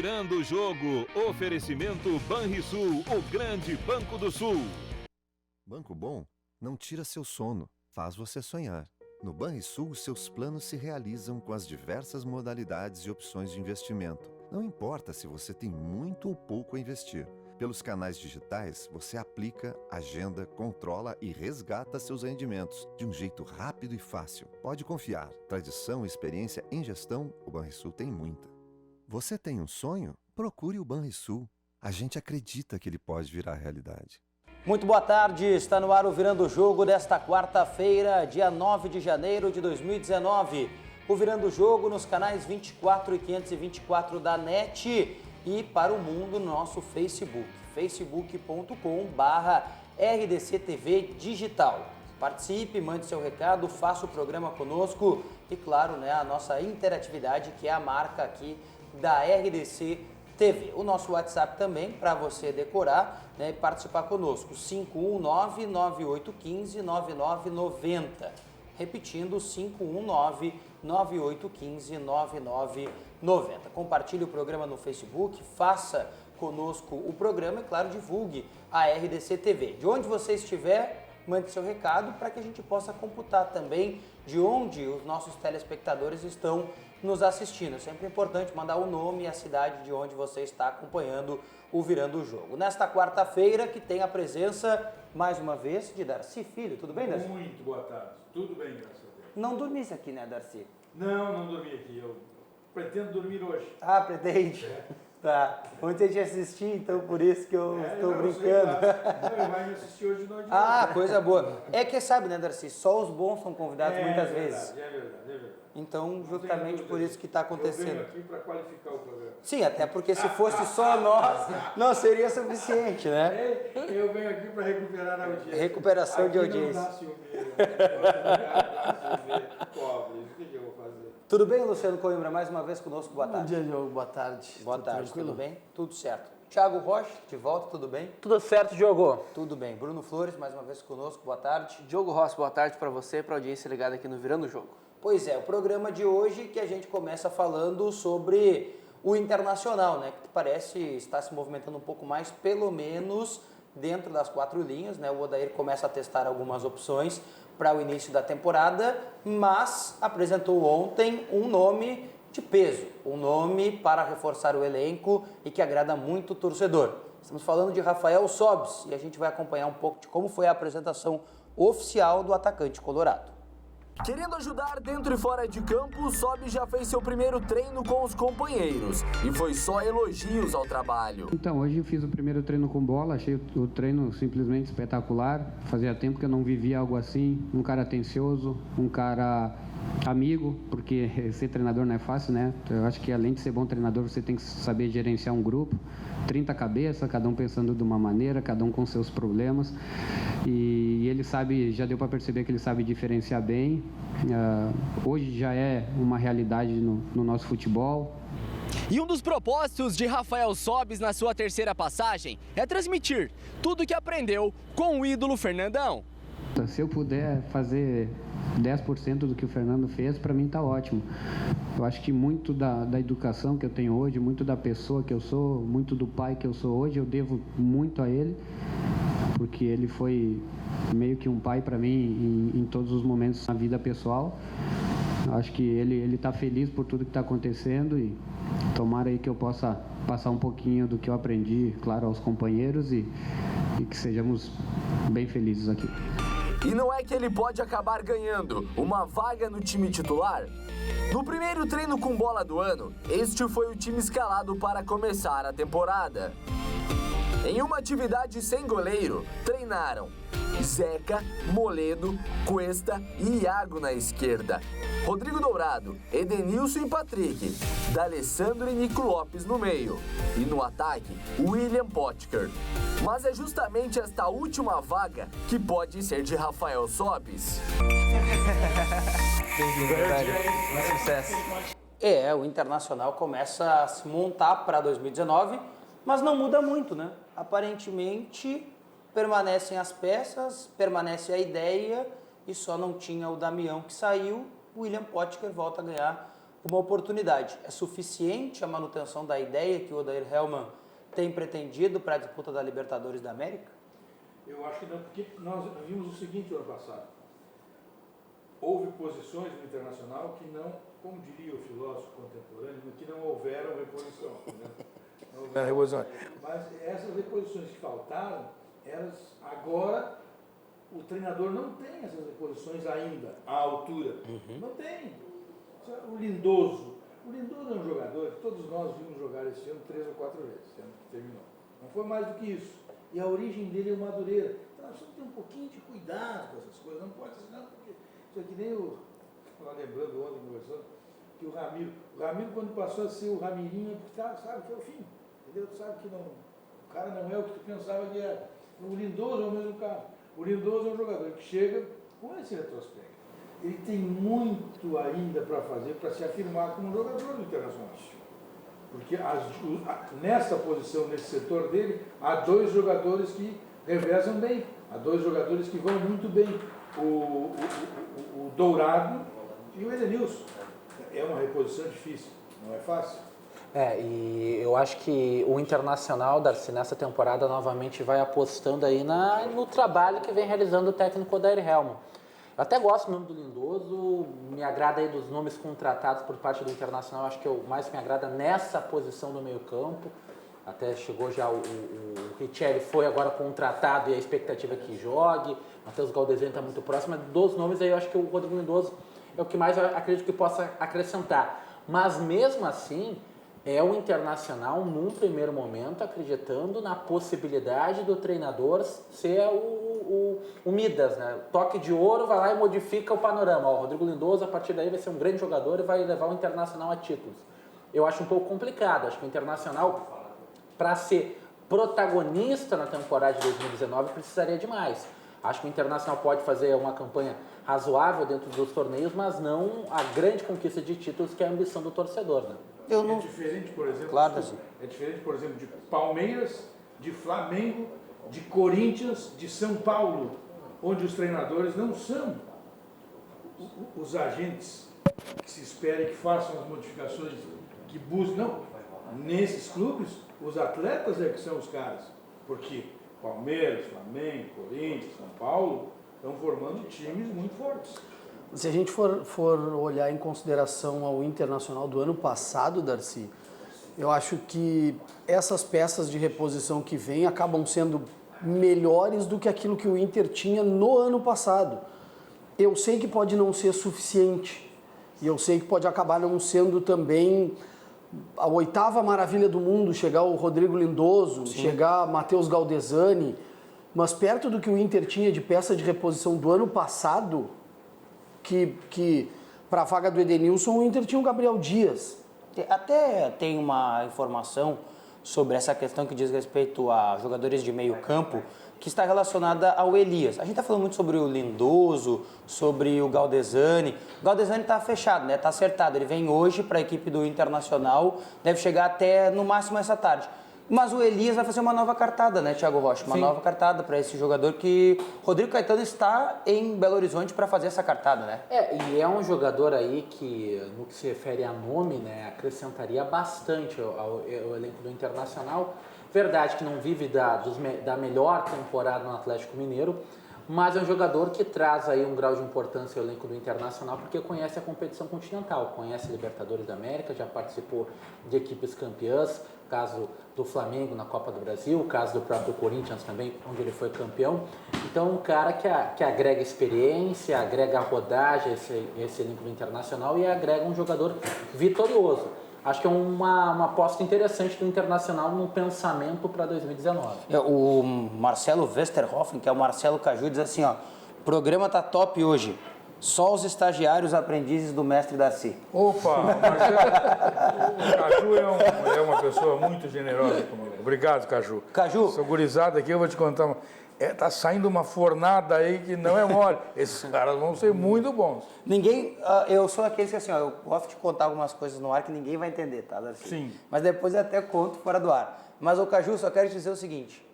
Virando o jogo. Oferecimento Banrisul, o grande Banco do Sul. Banco Bom não tira seu sono, faz você sonhar. No Banrisul, seus planos se realizam com as diversas modalidades e opções de investimento. Não importa se você tem muito ou pouco a investir. Pelos canais digitais, você aplica, agenda, controla e resgata seus rendimentos de um jeito rápido e fácil. Pode confiar. Tradição e experiência em gestão, o Banrisul tem muita. Você tem um sonho? Procure o Banrisul. A gente acredita que ele pode virar realidade. Muito boa tarde, está no ar o Virando o Jogo desta quarta-feira, dia 9 de janeiro de 2019. O Virando o Jogo nos canais 24 e 524 da NET e para o mundo no nosso Facebook, facebook.com/RDCTV Digital. Participe, mande seu recado, faça o programa conosco e, claro, a nossa interatividade, que é a marca aqui da RDC TV. O nosso WhatsApp também, para você decorar e participar conosco, 519-9815-9990. Repetindo, 519-9815-9990. Compartilhe o programa no Facebook, faça conosco o programa e, claro, divulgue a RDC TV. De onde você estiver, mande seu recado para que a gente possa computar também de onde os nossos telespectadores estão nos assistindo. É sempre importante mandar o nome e a cidade de onde você está acompanhando o Virando o Jogo. Nesta quarta-feira, que tem a presença, mais uma vez, de Darcy Filho. Tudo bem, Darcy? Muito boa tarde. Tudo bem, graças a Deus. Não dormisse aqui, né, Darcy? Não dormi aqui. Eu pretendo dormir hoje. Ah, pretende? Tá. Ontem a gente assistiu, então por isso que eu estou brincando. Ele vai me assistir hoje de noite. Ah, coisa boa. É que sabe, né, Darcy? Só os bons são convidados muitas vezes. É verdade. Então, justamente por isso que está acontecendo. Eu venho aqui para qualificar o programa. Sim, até porque se fosse só nós, não seria suficiente, né? Eu venho aqui para recuperar a audiência. Recuperação de audiência. Não dá ciúmeira. Pobre, o que eu vou fazer? Tudo bem, Luciano Coimbra? Mais uma vez conosco, boa tarde. Bom dia, Diogo, boa tarde. Boa tarde, tranquilo? tudo bem? Tudo certo. Thiago Rocha, de volta, tudo bem? Tudo certo, Diogo. Tudo bem. Bruno Flores, mais uma vez conosco, boa tarde. Diogo Rossi, boa tarde para você e para a audiência ligada aqui no Virando o Jogo. Pois é, o programa de hoje que a gente começa falando sobre o Internacional, né? Que parece estar se movimentando um pouco mais, pelo menos dentro das quatro linhas, né? O Odair começa a testar algumas opções para o início da temporada, mas apresentou ontem um nome de peso, um nome para reforçar o elenco e que agrada muito o torcedor. Estamos falando de Rafael Sobis e a gente vai acompanhar um pouco de como foi a apresentação oficial do atacante colorado. Querendo ajudar dentro e fora de campo, o Sobis já fez seu primeiro treino com os companheiros e foi só elogios ao trabalho. Então, hoje eu fiz o primeiro treino com bola, achei o treino simplesmente espetacular. Fazia tempo que eu não vivia algo assim, um cara atencioso, um cara amigo, porque ser treinador não é fácil, né? Eu acho que além de ser bom treinador, você tem que saber gerenciar um grupo, 30 cabeças, cada um pensando de uma maneira, cada um com seus problemas. E ele sabe, já deu para perceber que ele sabe diferenciar bem. Hoje já é uma realidade no nosso futebol. E um dos propósitos de Rafael Sobis na sua terceira passagem é transmitir tudo o que aprendeu com o ídolo Fernandão. Se eu puder fazer 10% do que o Fernando fez, para mim está ótimo. Eu acho que muito da educação que eu tenho hoje, muito da pessoa que eu sou, muito do pai que eu sou hoje, eu devo muito a ele, porque ele foi meio que um pai para mim em todos os momentos na vida pessoal. Eu acho que ele está feliz por tudo que está acontecendo e tomara aí que eu possa passar um pouquinho do que eu aprendi, claro, aos companheiros e que sejamos bem felizes aqui. E não é que ele pode acabar ganhando uma vaga no time titular? No primeiro treino com bola do ano, este foi o time escalado para começar a temporada. Em uma atividade sem goleiro, treinaram Zeca, Moledo, Cuesta e Iago na esquerda, Rodrigo Dourado, Edenilson e Patrick, D'Alessandro e Nico Lopes no meio, e no ataque, William Potker. Mas é justamente esta última vaga que pode ser de Rafael Sobis. Bem-vindo, velho. Sucesso. O Internacional começa a se montar para 2019, mas não muda muito, né? Aparentemente permanecem as peças, permanece a ideia e só não tinha o Damião que saiu. O William Potker volta a ganhar uma oportunidade. É suficiente a manutenção da ideia que o Odair Hellmann tem pretendido para a disputa da Libertadores da América? Eu acho que não, porque nós vimos o seguinte no ano passado. Houve posições no Internacional que não, como diria o filósofo contemporâneo, que não houveram reposição. Né? Não houveram reposição. Mas essas reposições que faltaram, elas agora, o treinador não tem essas reposições ainda, à altura. Não tem. O Lindoso é um jogador que todos nós vimos jogar esse ano 3 ou 4 vezes, esse ano que terminou. Não foi mais do que isso. E a origem dele é o Madureira. Então nós temos que ter um pouquinho de cuidado com essas coisas. Não pode ser, não, porque isso é que nem o... Estava lembrando ontem, conversando, que o Ramiro quando passou a ser o Ramirinho, porque sabe que é o fim. Entendeu? Tu sabe que não, o cara não é o que tu pensava que era. O Lindoso é o mesmo cara. O Lindoso é um jogador que chega com esse retrospecto. Ele tem muito ainda para fazer para se afirmar como jogador do Internacional. Porque nessa posição, nesse setor dele, há 2 jogadores que revezam bem, há 2 jogadores que vão muito bem. O Dourado e o Edenilson. É uma reposição difícil, não é fácil. E eu acho que o Internacional, Darcy, nessa temporada novamente vai apostando aí no trabalho que vem realizando o técnico Odair Hellmann. Eu até gosto do nome do Lindoso, me agrada aí dos nomes contratados por parte do Internacional, acho que o mais me agrada nessa posição do meio campo. Até chegou já o Richelli, foi agora contratado e a expectativa é que jogue. Matheus Galdesani está muito próximo, mas dos nomes aí eu acho que o Rodrigo Lindoso é o que mais eu acredito que possa acrescentar. Mas mesmo assim, é o Internacional, num primeiro momento, acreditando na possibilidade do treinador ser o Midas, né? Toque de ouro, vai lá e modifica o panorama. O Rodrigo Lindoso, a partir daí, vai ser um grande jogador e vai levar o Internacional a títulos. Eu acho um pouco complicado. Acho que o Internacional, para ser protagonista na temporada de 2019, precisaria de mais. Acho que o Internacional pode fazer uma campanha razoável dentro dos torneios, mas não a grande conquista de títulos que é a ambição do torcedor, né? É diferente, por exemplo, Claro, é diferente, por exemplo, de Palmeiras, de Flamengo, de Corinthians, de São Paulo, onde os treinadores não são os agentes que se espera que façam as modificações, que busquem, não. Nesses clubes, os atletas é que são os caras, porque Palmeiras, Flamengo, Corinthians, São Paulo estão formando times muito fortes. Se a gente for olhar em consideração ao Internacional do ano passado, Darcy, eu acho que essas peças de reposição que vêm acabam sendo melhores do que aquilo que o Inter tinha no ano passado. Eu sei que pode não ser suficiente e eu sei que pode acabar não sendo também a 8ª maravilha do mundo, chegar o Rodrigo Lindoso, chegar Matheus Galdesani, mas perto do que o Inter tinha de peça de reposição do ano passado, que para a vaga do Edenilson, o Inter tinha o Gabriel Dias. Até tem uma informação sobre essa questão que diz respeito a jogadores de meio campo, que está relacionada ao Elias. A gente está falando muito sobre o Lindoso, sobre o Galdesani. O Galdesani está fechado, né? Está acertado. Ele vem hoje para a equipe do Internacional, deve chegar até no máximo essa tarde. Mas o Elias vai fazer uma nova cartada, né, Thiago Rocha? Uma nova cartada para esse jogador que Rodrigo Caetano está em Belo Horizonte para fazer essa cartada, né? E é um jogador aí que, no que se refere a nome, né, acrescentaria bastante ao elenco do Internacional. Verdade que não vive da melhor temporada no Atlético Mineiro, mas é um jogador que traz aí um grau de importância ao elenco do Internacional porque conhece a competição continental, conhece a Libertadores da América, já participou de equipes campeãs, caso do Flamengo na Copa do Brasil, o caso do próprio Corinthians também, onde ele foi campeão. Então, um cara que agrega experiência, agrega rodagem esse elenco do Internacional e agrega um jogador vitorioso. Acho que é uma aposta interessante do Internacional no pensamento para 2019. O Marcelo Westerhoffen, que é o Marcelo Caju, diz assim, ó, o programa tá top hoje. Só os estagiários aprendizes do mestre Darcy. Opa, Marcelo, o Caju é uma pessoa muito generosa comigo. Obrigado, Caju. Caju. Essa gurizada aqui, eu vou te contar, tá saindo uma fornada aí que não é mole. Esses caras vão ser muito bons. Eu sou aqueles que assim, ó, eu gosto de contar algumas coisas no ar que ninguém vai entender, tá, Darcy? Sim. Mas depois eu até conto fora do ar. Mas, Caju, só quero te dizer o seguinte,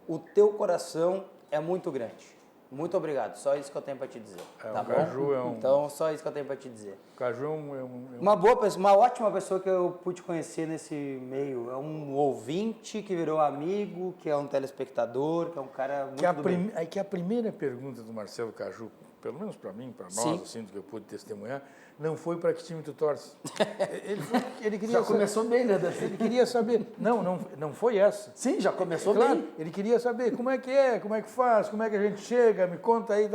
o teu coração é muito grande. Muito obrigado, só isso que eu tenho para te dizer. Tá o bom? Caju é um... Então, só isso que eu tenho para te dizer. O Caju é um... Uma boa pessoa, uma ótima pessoa que eu pude conhecer nesse meio. É um ouvinte que virou amigo, que é um telespectador, que é um cara muito do bem. Que a primeira pergunta do Marcelo Caju, pelo menos para mim, para nós, Sim. assim, do que eu pude testemunhar, não foi para que time tu torce. Ele queria Já começou bem, né, Darcy? Ele queria saber. Não foi essa. Sim, já começou Claro, bem. ele queria saber como é que faz, como é que a gente chega, me conta aí.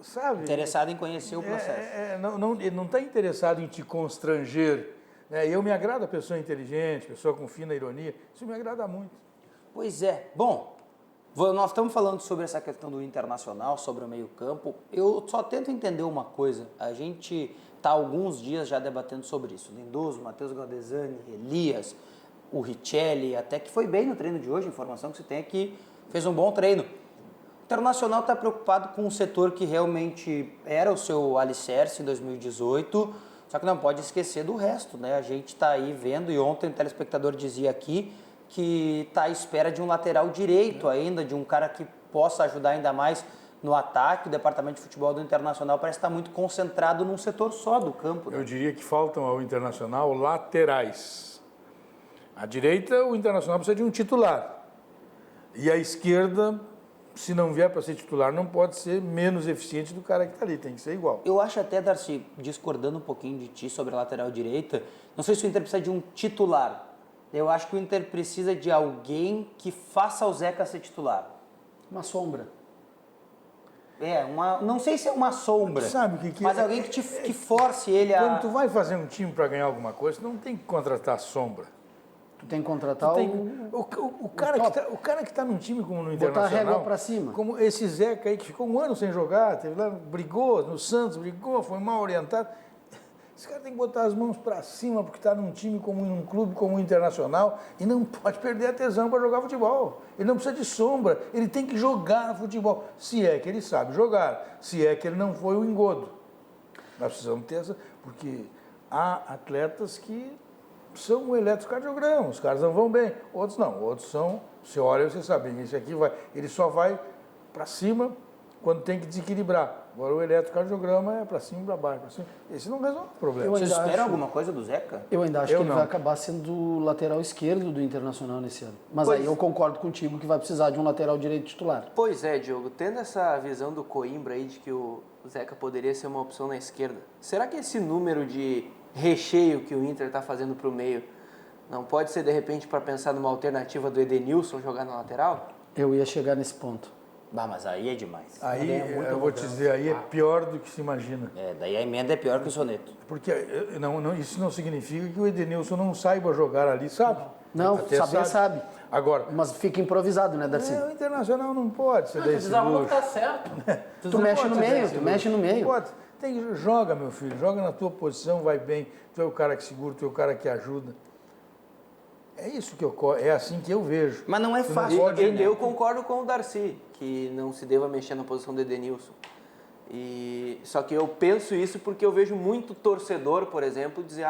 Sabe? Interessado em conhecer o processo. Ele não está interessado em te constranger. Né? Eu me agrada a pessoa inteligente, pessoa com fina ironia. Isso me agrada muito. Pois é. Bom, nós estamos falando sobre essa questão do Internacional, sobre o meio-campo. Eu só tento entender uma coisa. A gente está há alguns dias já debatendo sobre isso. Lindoso, Matheus Galdesani, Elias, o Richelli, até que foi bem no treino de hoje. A informação que se tem é que fez um bom treino. O Internacional está preocupado com um setor que realmente era o seu alicerce em 2018, só que não pode esquecer do resto, né? A gente está aí vendo, e ontem o telespectador dizia aqui que está à espera de um lateral direito ainda, de um cara que possa ajudar ainda mais no ataque. O departamento de futebol do Internacional parece estar muito concentrado num setor só do campo. Né? Eu diria que faltam ao Internacional laterais. À direita, o Internacional precisa de um titular. E à esquerda, se não vier para ser titular, não pode ser menos eficiente do cara que está ali, tem que ser igual. Eu acho até, Darcy, discordando um pouquinho de ti sobre a lateral direita, não sei se o Inter precisa de um titular. Eu acho que o Inter precisa de alguém que faça o Zeca ser titular. Uma sombra. Não sei se é uma sombra, Sabe o que mas alguém que force ele a... Quando tu vai fazer um time para ganhar alguma coisa, tu não tem que contratar sombra. Tu tem que contratar o cara que está num time como no botar Internacional... a régua para cima. Como esse Zeca aí, que ficou um ano sem jogar, teve lá, brigou no Santos, foi mal orientado. Esse cara tem que botar as mãos para cima, porque está num time como num clube como o Internacional e não pode perder a tesão para jogar futebol. Ele não precisa de sombra, ele tem que jogar futebol. Se é que ele sabe jogar, se é que ele não foi o engodo. Nós precisamos ter essa, porque há atletas que são o eletrocardiograma, os caras não vão bem, outros não, outros são, você olha e você sabe, esse aqui ele só vai para cima quando tem que desequilibrar. Agora o eletrocardiograma é para cima e para baixo, pra cima. Esse não resolve o problema. Vocês esperam alguma coisa do Zeca? Eu ainda acho que ele vai acabar sendo o lateral esquerdo do Internacional nesse ano. Mas aí eu concordo contigo que vai precisar de um lateral direito titular. Pois é, Diogo, tendo essa visão do Coimbra aí de que o Zeca poderia ser uma opção na esquerda, será que esse número de recheio que o Inter está fazendo para o meio não pode ser, de repente, para pensar numa alternativa do Edenilson jogar na lateral? Eu ia chegar nesse ponto. Mas aí é demais. Aí, eu vou te dizer, aí é pior do que se imagina. Daí a emenda é pior que o soneto. Porque isso não significa que o Edenilson não saiba jogar ali, sabe? Não, Até sabe. Agora, mas fica improvisado, né, Darcy? O Internacional não pode ser desse luxo. Tá certo. Tu mexe no meio, Pode. Joga, meu filho, joga na tua posição, vai bem. Tu é o cara que segura, tu é o cara que ajuda. É isso que ocorre, é assim que eu vejo. Mas não é fácil. Eu concordo com o Darcy, que não se deva mexer na posição do Edenilson. Só que eu penso isso porque eu vejo muito torcedor, por exemplo, dizer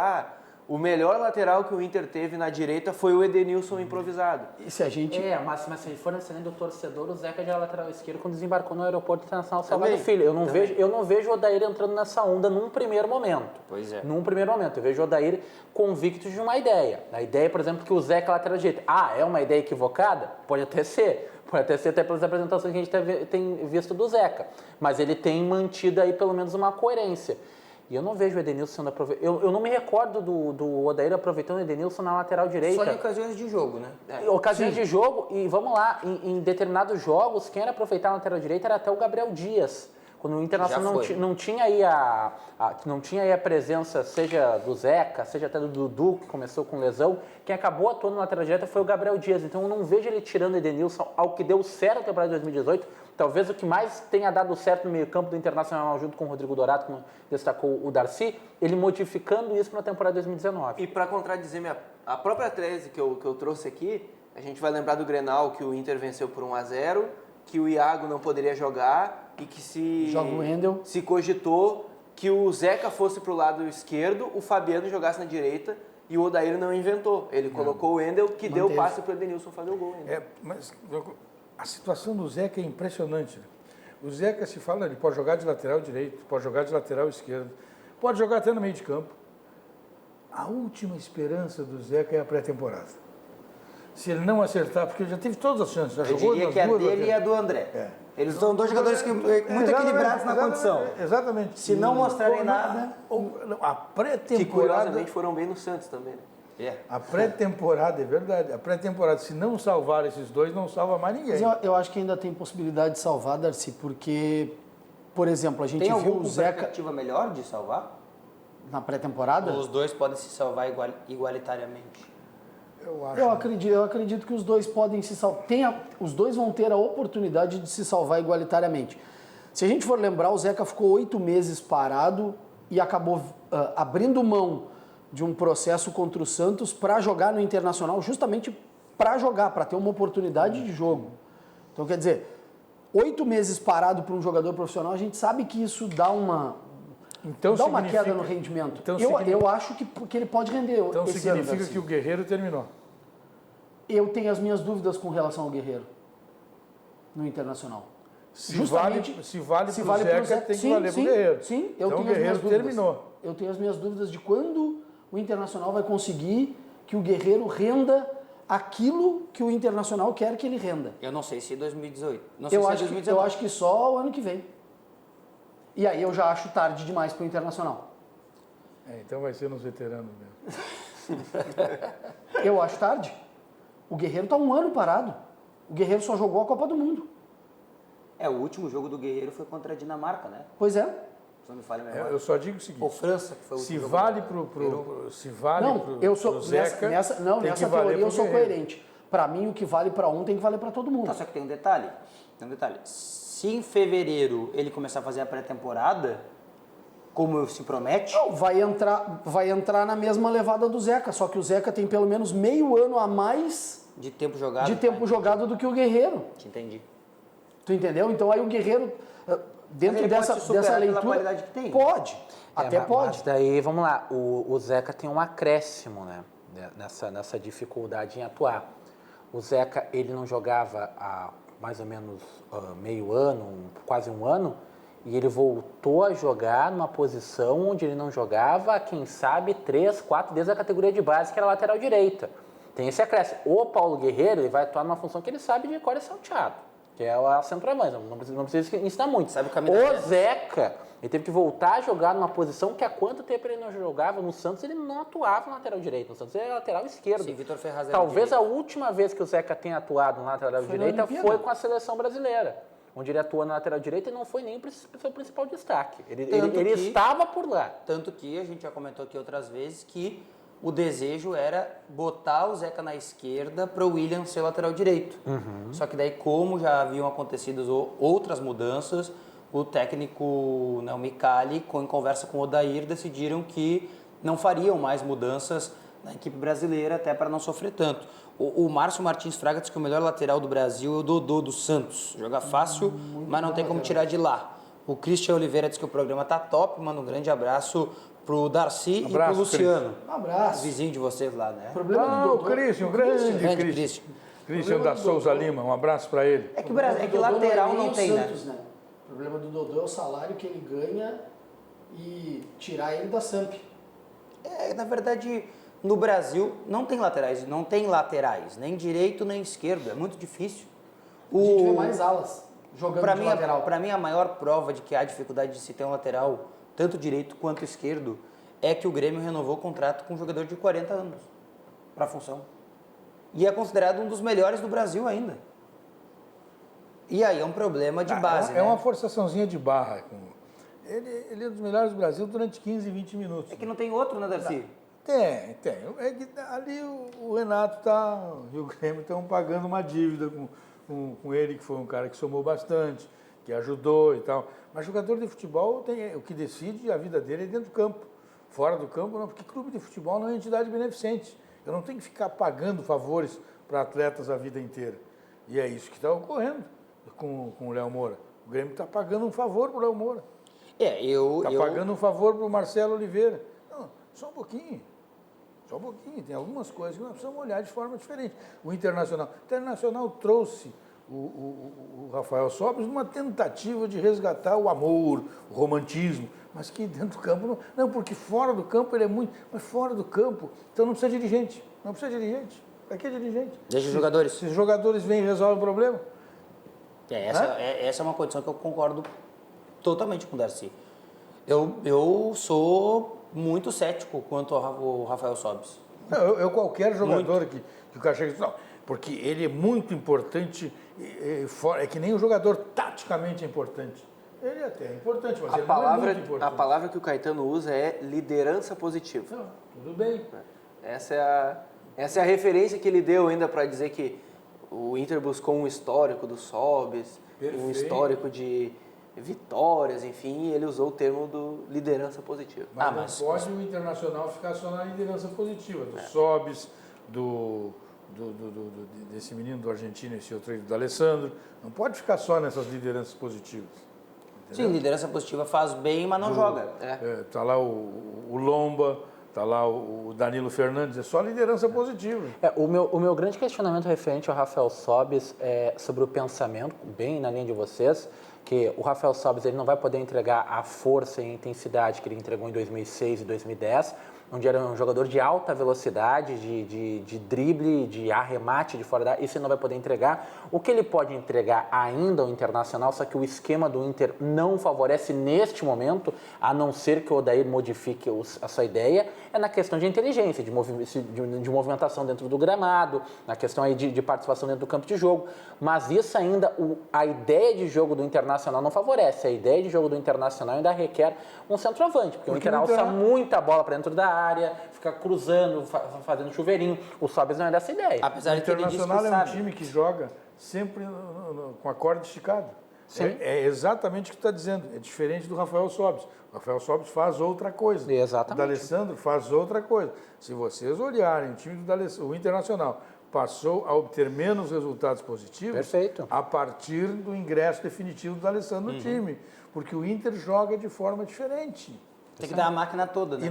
o melhor lateral que o Inter teve na direita foi o Edenilson improvisado. E se a gente... mas se for nesse do torcedor, o Zeca já era lateral esquerdo quando desembarcou no Aeroporto Internacional Salvador Filho. Eu não vejo o Odair entrando nessa onda num primeiro momento. Pois é. Num primeiro momento. Eu vejo o Odair convicto de uma ideia. A ideia, por exemplo, que o Zeca é lateral direito. É uma ideia equivocada? Pode até ser. Pode até ser até pelas apresentações que a gente tem visto do Zeca. Mas ele tem mantido aí pelo menos uma coerência. E eu não vejo o Edenilson sendo aproveitado. Eu não me recordo do Odair aproveitando o Edenilson na lateral direita. Só em ocasiões de jogo, né? Ocasiões de jogo, e vamos lá, em determinados jogos, quem era aproveitar na lateral direita era até o Gabriel Dias. Quando o Internacional não tinha aí a presença, seja do Zeca, seja até do Dudu, que começou com lesão, quem acabou atuando na lateral direita foi o Gabriel Dias. Então eu não vejo ele tirando o Edenilson ao que deu certo na temporada de 2018. Talvez o que mais tenha dado certo no meio-campo do Internacional, junto com o Rodrigo Dorato, como destacou o Darcy, ele modificando isso na temporada de 2019. E para contradizer a própria tese que eu trouxe aqui, a gente vai lembrar do Grenal, que o Inter venceu por 1-0, que o Iago não poderia jogar e que se cogitou que o Zeca fosse para o lado esquerdo, o Fabiano jogasse na direita e o Odair não inventou. Ele colocou o Wendel, que deu o passe para o Edenilson fazer o gol. Mas a situação do Zeca é impressionante. O Zeca se fala, ele pode jogar de lateral direito, pode jogar de lateral esquerdo, pode jogar até no meio de campo. A última esperança do Zeca é a pré-temporada. Se ele não acertar, porque ele já teve todas as chances, já Eu jogou diria nas que a duas dele e a laterais. do André. É. Eles são dois jogadores que, muito equilibrados na condição. Exatamente. Se não mostrarem nada... A Que pré-temporada... curiosamente foram bem no Santos também. Né? A pré-temporada, é verdade. A pré-temporada, se não salvar esses dois, não salva mais ninguém. Mas eu acho que ainda tem possibilidade de salvar, Darcy, porque, por exemplo, a gente Tem viu alguma o Zeca perspectiva melhor de salvar? na pré-temporada. Ou os dois podem se salvar igualitariamente? Eu acredito que os dois podem se salvar. Os dois vão ter a oportunidade de se salvar igualitariamente. Se a gente for lembrar, o Zeca ficou 8 meses parado e acabou abrindo mão de um processo contra o Santos para jogar no Internacional, justamente para jogar, para ter uma oportunidade de jogo. Então, quer dizer, 8 meses parado para um jogador profissional, a gente sabe que isso dá uma queda no rendimento. Então eu acho que ele pode render. Então esse significa ano, que o Guerreiro terminou. Eu tenho as minhas dúvidas com relação ao Guerreiro no Internacional. Se vale para o Zeca, tem que valer para o Guerreiro. Sim, então eu tenho o as minhas Guerreiro dúvidas. terminou. Eu tenho as minhas dúvidas de quando o Internacional vai conseguir que o Guerreiro renda aquilo que o Internacional quer que ele renda. Eu não sei se 2018. Não sei se é 2019. Eu acho que só o ano que vem. E aí eu já acho tarde demais para o Internacional. Então vai ser nos veteranos mesmo. Eu acho tarde. O Guerreiro está 1 ano parado. O Guerreiro só jogou a Copa do Mundo. O último jogo do Guerreiro foi contra a Dinamarca, né? Pois é. Se não me falha a memória. Eu só digo o seguinte. Ou França, que foi o se último vale jogo. se vale Não, eu sou pro Zeca, nessa teoria eu sou coerente. Para mim, o que vale para um tem que valer para todo mundo. Tá, só que tem um detalhe. Se em fevereiro ele começar a fazer a pré-temporada, como se promete... Não, vai entrar na mesma levada do Zeca, só que o Zeca tem pelo menos meio ano a mais de tempo jogado. Jogado do que o Guerreiro. Entendi. Tu entendeu? Então aí o Guerreiro, dentro dessa leitura... pela qualidade que tem. Pode, até pode. Mas daí, vamos lá, o Zeca tem um acréscimo, né, nessa dificuldade em atuar. O Zeca, ele não jogava há mais ou menos meio ano, quase 1 ano, e ele voltou a jogar numa posição onde ele não jogava, quem sabe, 3, 4 desde a categoria de base, que era a lateral direita. Tem esse acréscimo. O Paulo Guerreiro, ele vai atuar numa função que ele sabe de cor e salteado, que é a centroavante, não precisa ensinar muito. Sabe o caminho O Zeca, ele teve que voltar a jogar numa posição que há quanto tempo ele não jogava. No Santos ele não atuava na lateral direito, no Santos ele era lateral esquerdo. Sim, Vitor Ferraz era Talvez direito. a última vez que o Zeca tenha atuado na lateral direita foi com a seleção brasileira, onde ele atuou na lateral direita e não foi nem o seu principal destaque. Ele estava por lá. Tanto que a gente já comentou aqui outras vezes que o desejo era botar o Zeca na esquerda para o William ser lateral direito. Só que daí, como já haviam acontecido outras mudanças, o técnico, o Micali, em conversa com o Odair, decidiram que não fariam mais mudanças na equipe brasileira, até para não sofrer tanto. O Márcio Martins Fraga diz que o melhor lateral do Brasil é o Dodô do Santos. Joga fácil, mas não tem como tirar de lá. O Christian Oliveira diz que o programa tá top, manda um grande abraço pro Darcy e pro Luciano. Um abraço. Vizinho de vocês lá, né? O Christian, o grande Christian. Christian da Souza Lima, um abraço para ele. É que lateral não tem, Santos, né? O problema do Dodô é o salário que ele ganha e tirar ele da Samp. Na verdade, no Brasil não tem laterais, nem direito nem esquerdo, é muito difícil. A gente vê mais alas jogando de lateral. Para mim, a maior prova de que há dificuldade de se ter um lateral, tanto direito quanto esquerdo, é que o Grêmio renovou o contrato com um jogador de 40 anos para a função. E é considerado um dos melhores do Brasil ainda. E aí é um problema de base, É uma forçaçãozinha de barra. Ele é um dos melhores do Brasil durante 15, 20 minutos. É que não tem outro, né, Darcy? Tem. É que ali o Renato e o Grêmio estão pagando uma dívida com ele, que foi um cara que somou bastante, que ajudou e tal. Mas jogador de futebol, o que decide a vida dele é dentro do campo. Fora do campo, não, porque clube de futebol não é entidade beneficente. Eu não tenho que ficar pagando favores para atletas a vida inteira. E é isso que está ocorrendo com o Léo Moura. O Grêmio está pagando um favor para o Léo Moura. Está pagando um favor para o Marcelo Oliveira. Não, só um pouquinho. Tem algumas coisas que nós precisamos olhar de forma diferente. O Internacional trouxe o Rafael Sobis numa tentativa de resgatar o amor, o romantismo, mas que dentro do campo não, porque fora do campo ele é muito, mas fora do campo, então não precisa de dirigente, Para que dirigente? Deixa os jogadores. Se os jogadores vêm e resolvem o problema. Essa é uma condição que eu concordo totalmente com o Darcy. Eu sou muito cético quanto ao Rafael Sobis. Eu qualquer jogador que o cara chega e diz, não, porque ele é muito importante, é que nem o jogador taticamente é importante. Ele até é importante, mas ele não é muito importante. A palavra que o Caetano usa é liderança positiva. Não, tudo bem. Essa é a referência que ele deu ainda para dizer que o Inter buscou um histórico do Sobis, um histórico de vitórias, enfim, ele usou o termo do liderança positiva. Mas não pode o Internacional ficar só na liderança positiva, do Sobis, desse menino do argentino, esse outro aí, do Alessandro. Não pode ficar só nessas lideranças positivas. Entendeu? Sim, liderança positiva faz bem, mas não joga. Tá lá o Lomba, tá lá o Danilo Fernandes, é só liderança positiva. O meu grande questionamento referente ao Rafael Sobis é sobre o pensamento, bem na linha de vocês, que o Rafael Sobis ele não vai poder entregar a força e a intensidade que ele entregou em 2006 e 2010, onde era um jogador de alta velocidade, de drible, de arremate de fora da área, isso ele não vai poder entregar. O que ele pode entregar ainda ao Internacional, só que o esquema do Inter não favorece neste momento, a não ser que o Odair modifique a sua ideia, é na questão de inteligência, de movimentação dentro do gramado, na questão aí de participação dentro do campo de jogo. Mas isso ainda, a ideia de jogo do Internacional não favorece. A ideia de jogo do Internacional ainda requer um centroavante, porque o Inter alça muita bola para dentro da área, fica cruzando, fazendo chuveirinho. O Sobis não é dessa ideia. Apesar de que o Internacional é um time que joga sempre com a corda esticada. É exatamente o que está dizendo. É diferente do Rafael Sobis. O Rafael Sobis faz outra coisa. Exatamente. O D'Alessandro faz outra coisa. Se vocês olharem, o Internacional passou a obter menos resultados positivos. Perfeito. A partir do ingresso definitivo do D'Alessandro no time. Porque o Inter joga de forma diferente. Tem que dar a máquina toda, né?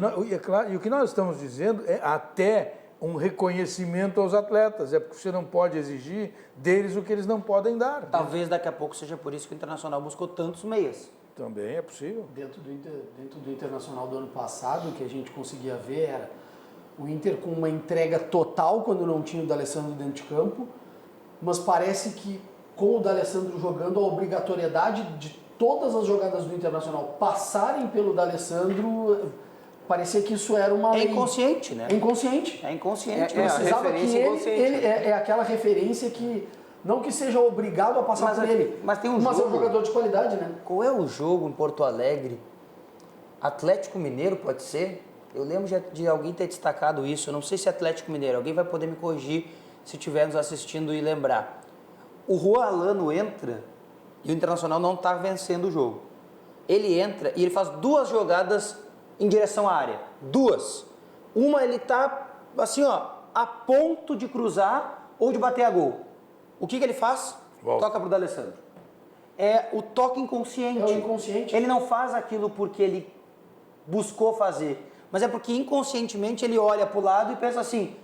E o que nós estamos dizendo é até um reconhecimento aos atletas. É porque você não pode exigir deles o que eles não podem dar. Talvez daqui a pouco seja por isso que o Internacional buscou tantos meias. Também é possível. Dentro do Internacional do ano passado, o que a gente conseguia ver era o Inter com uma entrega total quando não tinha o D'Alessandro dentro de campo, mas parece que com o D'Alessandro jogando, a obrigatoriedade de todas as jogadas do Internacional passarem pelo D'Alessandro, parecia que isso era uma... É inconsciente, né? É inconsciente. É inconsciente. Precisava que ele é aquela referência que, não que seja obrigado a passar por ele, mas tem um mas jogo, é um jogador de qualidade, né? Qual é o jogo em Porto Alegre? Atlético Mineiro, pode ser? Eu lembro de alguém ter destacado isso. Eu não sei se é Atlético Mineiro. Alguém vai poder me corrigir se estiver nos assistindo e lembrar. O Juan Alano entra e o Internacional não está vencendo o jogo. Ele entra e ele faz duas jogadas em direção à área. Duas. Uma ele está assim, ó, a ponto de cruzar ou de bater a gol. O que ele faz? Volta. Toca para o D'Alessandro. É o toque inconsciente. É o inconsciente. Ele não faz aquilo porque ele buscou fazer, mas é porque inconscientemente ele olha para o lado e pensa assim,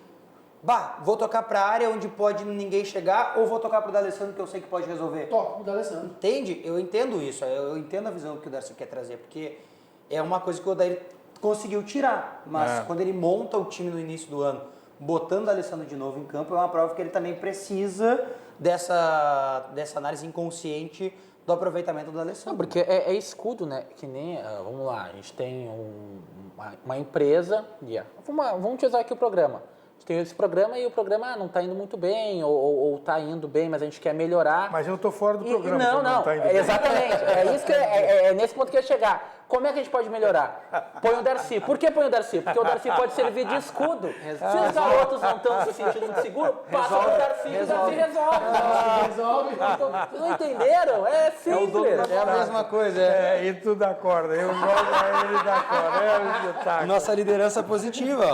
vou tocar para a área onde pode ninguém chegar ou vou tocar para o D'Alessandro que eu sei que pode resolver. Toca para o D'Alessandro. Entende? Eu entendo isso, eu entendo a visão que o Darcy quer trazer, porque é uma coisa que o Odair conseguiu tirar, mas quando ele monta o time no início do ano, botando o D'Alessandro de novo em campo, é uma prova que ele também precisa dessa análise inconsciente do aproveitamento do D'Alessandro. Não, porque é escudo, né? Que nem, vamos lá, a gente tem uma empresa, vamos utilizar aqui o programa. A gente tem esse programa e o programa não está indo muito bem, ou está indo bem, mas a gente quer melhorar. Mas eu estou fora do programa. Não, tá indo bem. exatamente. É isso que é nesse ponto que eu ia chegar. Como é que a gente pode melhorar? Põe o Darcy. Por que põe o Darcy? Porque o Darcy pode servir de escudo. Se os garotos não estão se sentindo muito seguros, passa pro Darcy e o Darcy resolve. Vocês não entenderam? É simples. É a mesma coisa. E tu dá corda. Eu jogo, aí ele dá corda. É um espetáculo. Nossa liderança positiva.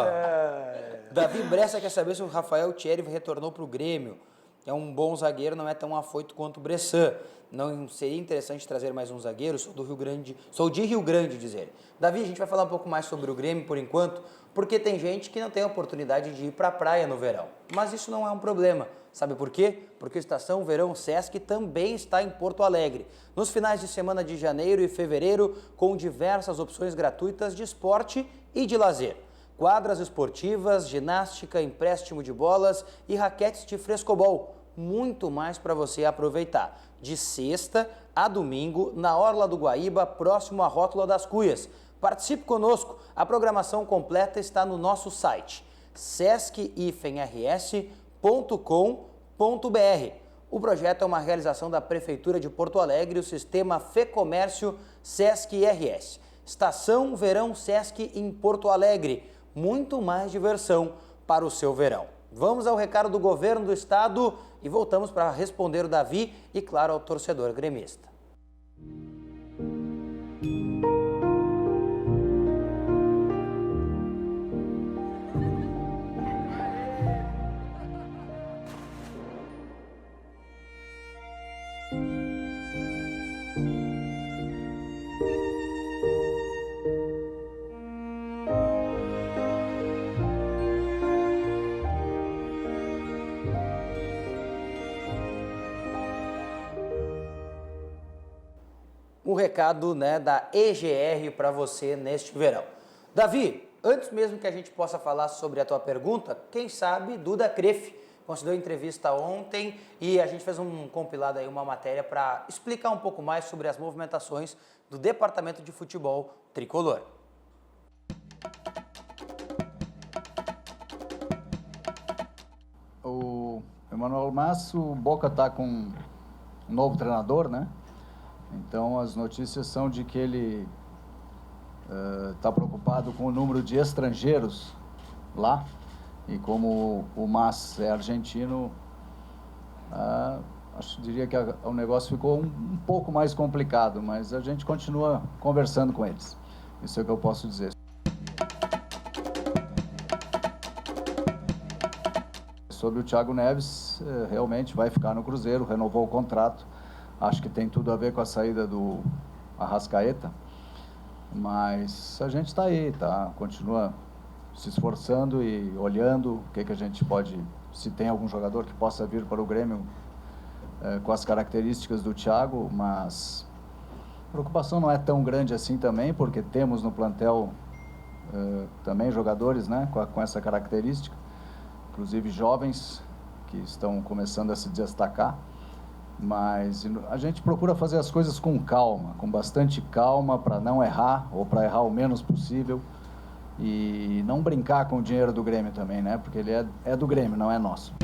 Davi Bressa quer saber se o Rafael Thierry retornou para o Grêmio. É um bom zagueiro, não é tão afoito quanto o Bressan. Não seria interessante trazer mais um zagueiro? Sou de Rio Grande, diz ele. Davi, a gente vai falar um pouco mais sobre o Grêmio por enquanto, porque tem gente que não tem oportunidade de ir para a praia no verão. Mas isso não é um problema. Sabe por quê? Porque a Estação Verão Sesc também está em Porto Alegre, nos finais de semana de janeiro e fevereiro, com diversas opções gratuitas de esporte e de lazer. Quadras esportivas, ginástica, empréstimo de bolas e raquetes de frescobol. Muito mais para você aproveitar. De sexta a domingo, na Orla do Guaíba, próximo à Rótula das Cuias. Participe conosco, a programação completa está no nosso site sesc-rs.com.br. O projeto é uma realização da Prefeitura de Porto Alegre e o sistema Fecomércio Sesc-RS. Estação Verão Sesc em Porto Alegre. Muito mais diversão para o seu verão. Vamos ao recado do governo do estado e voltamos para responder o Davi e, claro, ao torcedor gremista. O recado, da EGR para você neste verão. Davi, antes mesmo que a gente possa falar sobre a tua pergunta, quem sabe Duda Crefe concedeu entrevista ontem e a gente fez um compilado aí, uma matéria para explicar um pouco mais sobre as movimentações do Departamento de Futebol Tricolor. O Emanuel Mas, o Boca está com um novo treinador, né? Então, as notícias são de que ele está preocupado com o número de estrangeiros lá. E como o Mas é argentino, diria que o negócio ficou um pouco mais complicado, mas a gente continua conversando com eles. Isso é o que eu posso dizer. Sobre o Thiago Neves, realmente vai ficar no Cruzeiro, renovou o contrato. Acho que tem tudo a ver com a saída do Arrascaeta, mas a gente está aí, continua se esforçando e olhando o que a gente pode, se tem algum jogador que possa vir para o Grêmio com as características do Thiago, mas a preocupação não é tão grande assim também, porque temos no plantel também jogadores, né, com essa característica, inclusive jovens que estão começando a se destacar. Mas a gente procura fazer as coisas com calma, com bastante calma, para não errar, ou para errar o menos possível. E não brincar com o dinheiro do Grêmio também, né? Porque ele é do Grêmio, não é nosso.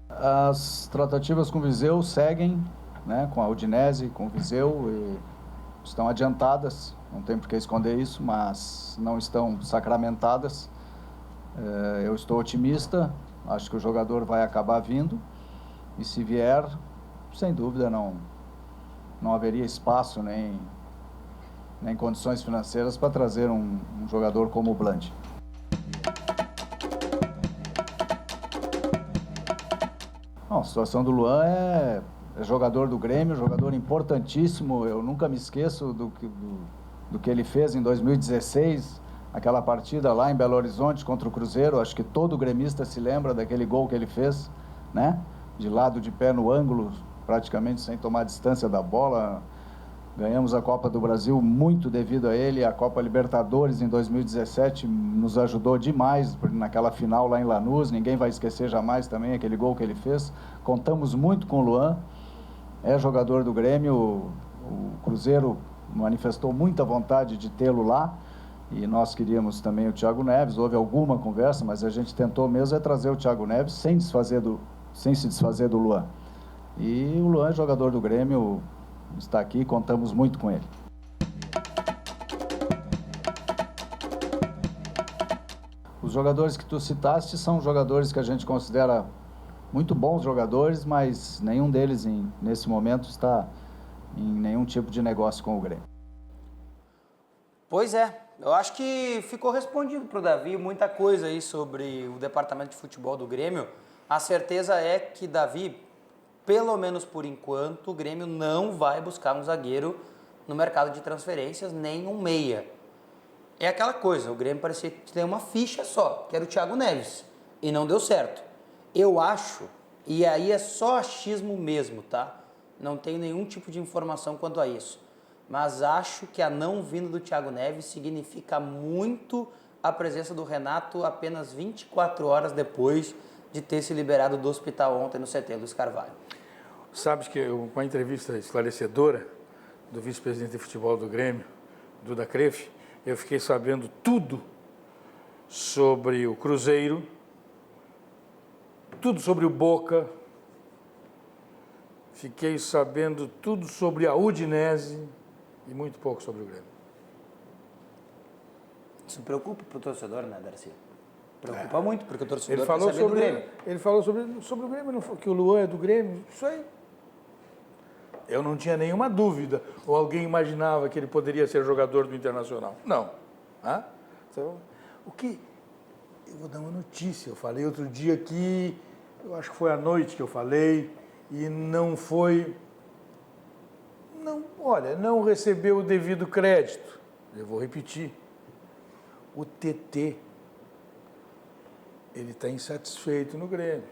As tratativas com o Viseu seguem, né? Com a Udinese, com o Viseu, e estão adiantadas, não tem por que esconder isso, mas não estão sacramentadas. Eu estou otimista, acho que o jogador vai acabar vindo, e se vier, sem dúvida não haveria espaço nem condições financeiras para trazer um jogador como o Blandt. A situação do Luan é jogador do Grêmio, jogador importantíssimo. Eu nunca me esqueço do que ele fez em 2016, aquela partida lá em Belo Horizonte contra o Cruzeiro. Acho que todo gremista se lembra daquele gol que ele fez, né? De lado de pé no ângulo, praticamente sem tomar distância da bola. Ganhamos a Copa do Brasil muito devido a ele. A Copa Libertadores em 2017 nos ajudou demais naquela final lá em Lanús. Ninguém vai esquecer jamais também aquele gol que ele fez. Contamos muito com o Luan. É jogador do Grêmio. O Cruzeiro manifestou muita vontade de tê-lo lá. E nós queríamos também o Thiago Neves. Houve alguma conversa, mas a gente tentou mesmo trazer o Thiago Neves sem se desfazer do Luan. E o Luan é jogador do Grêmio, está aqui, contamos muito com ele. Os jogadores que tu citaste são jogadores que a gente considera muito bons jogadores, mas nenhum deles nesse momento está em nenhum tipo de negócio com o Grêmio. Pois é, eu acho que ficou respondido para o Davi muita coisa aí sobre o departamento de futebol do Grêmio. A certeza é que, Davi, pelo menos por enquanto, o Grêmio não vai buscar um zagueiro no mercado de transferências, nem um meia. é aquela coisa, o Grêmio parecia que tem uma ficha só, que era o Thiago Neves, e não deu certo. Eu acho, e aí é só achismo mesmo, tá? Não tenho nenhum tipo de informação quanto a isso, mas acho que a não vinda do Thiago Neves significa muito a presença do Renato apenas 24 horas depois de ter se liberado do hospital ontem no CT Luiz Carvalho. Sabes que com a entrevista esclarecedora do vice-presidente de futebol do Grêmio, Duda Kreff, eu fiquei sabendo tudo sobre o Cruzeiro, tudo sobre o Boca, fiquei sabendo tudo sobre a Udinese e muito pouco sobre o Grêmio. Isso preocupa para o torcedor, né, Darcy? Preocupa muito, porque o torcedor Ele falou quer saber do Grêmio. Ele falou sobre o Grêmio, que o Luan é do Grêmio, isso aí. Eu não tinha nenhuma dúvida, ou alguém imaginava que ele poderia ser jogador do Internacional. Não. Então, eu vou dar uma notícia, eu falei outro dia aqui, eu acho que foi à noite que eu falei, e não recebeu o devido crédito. Eu vou repetir. O TT, ele está insatisfeito no Grêmio.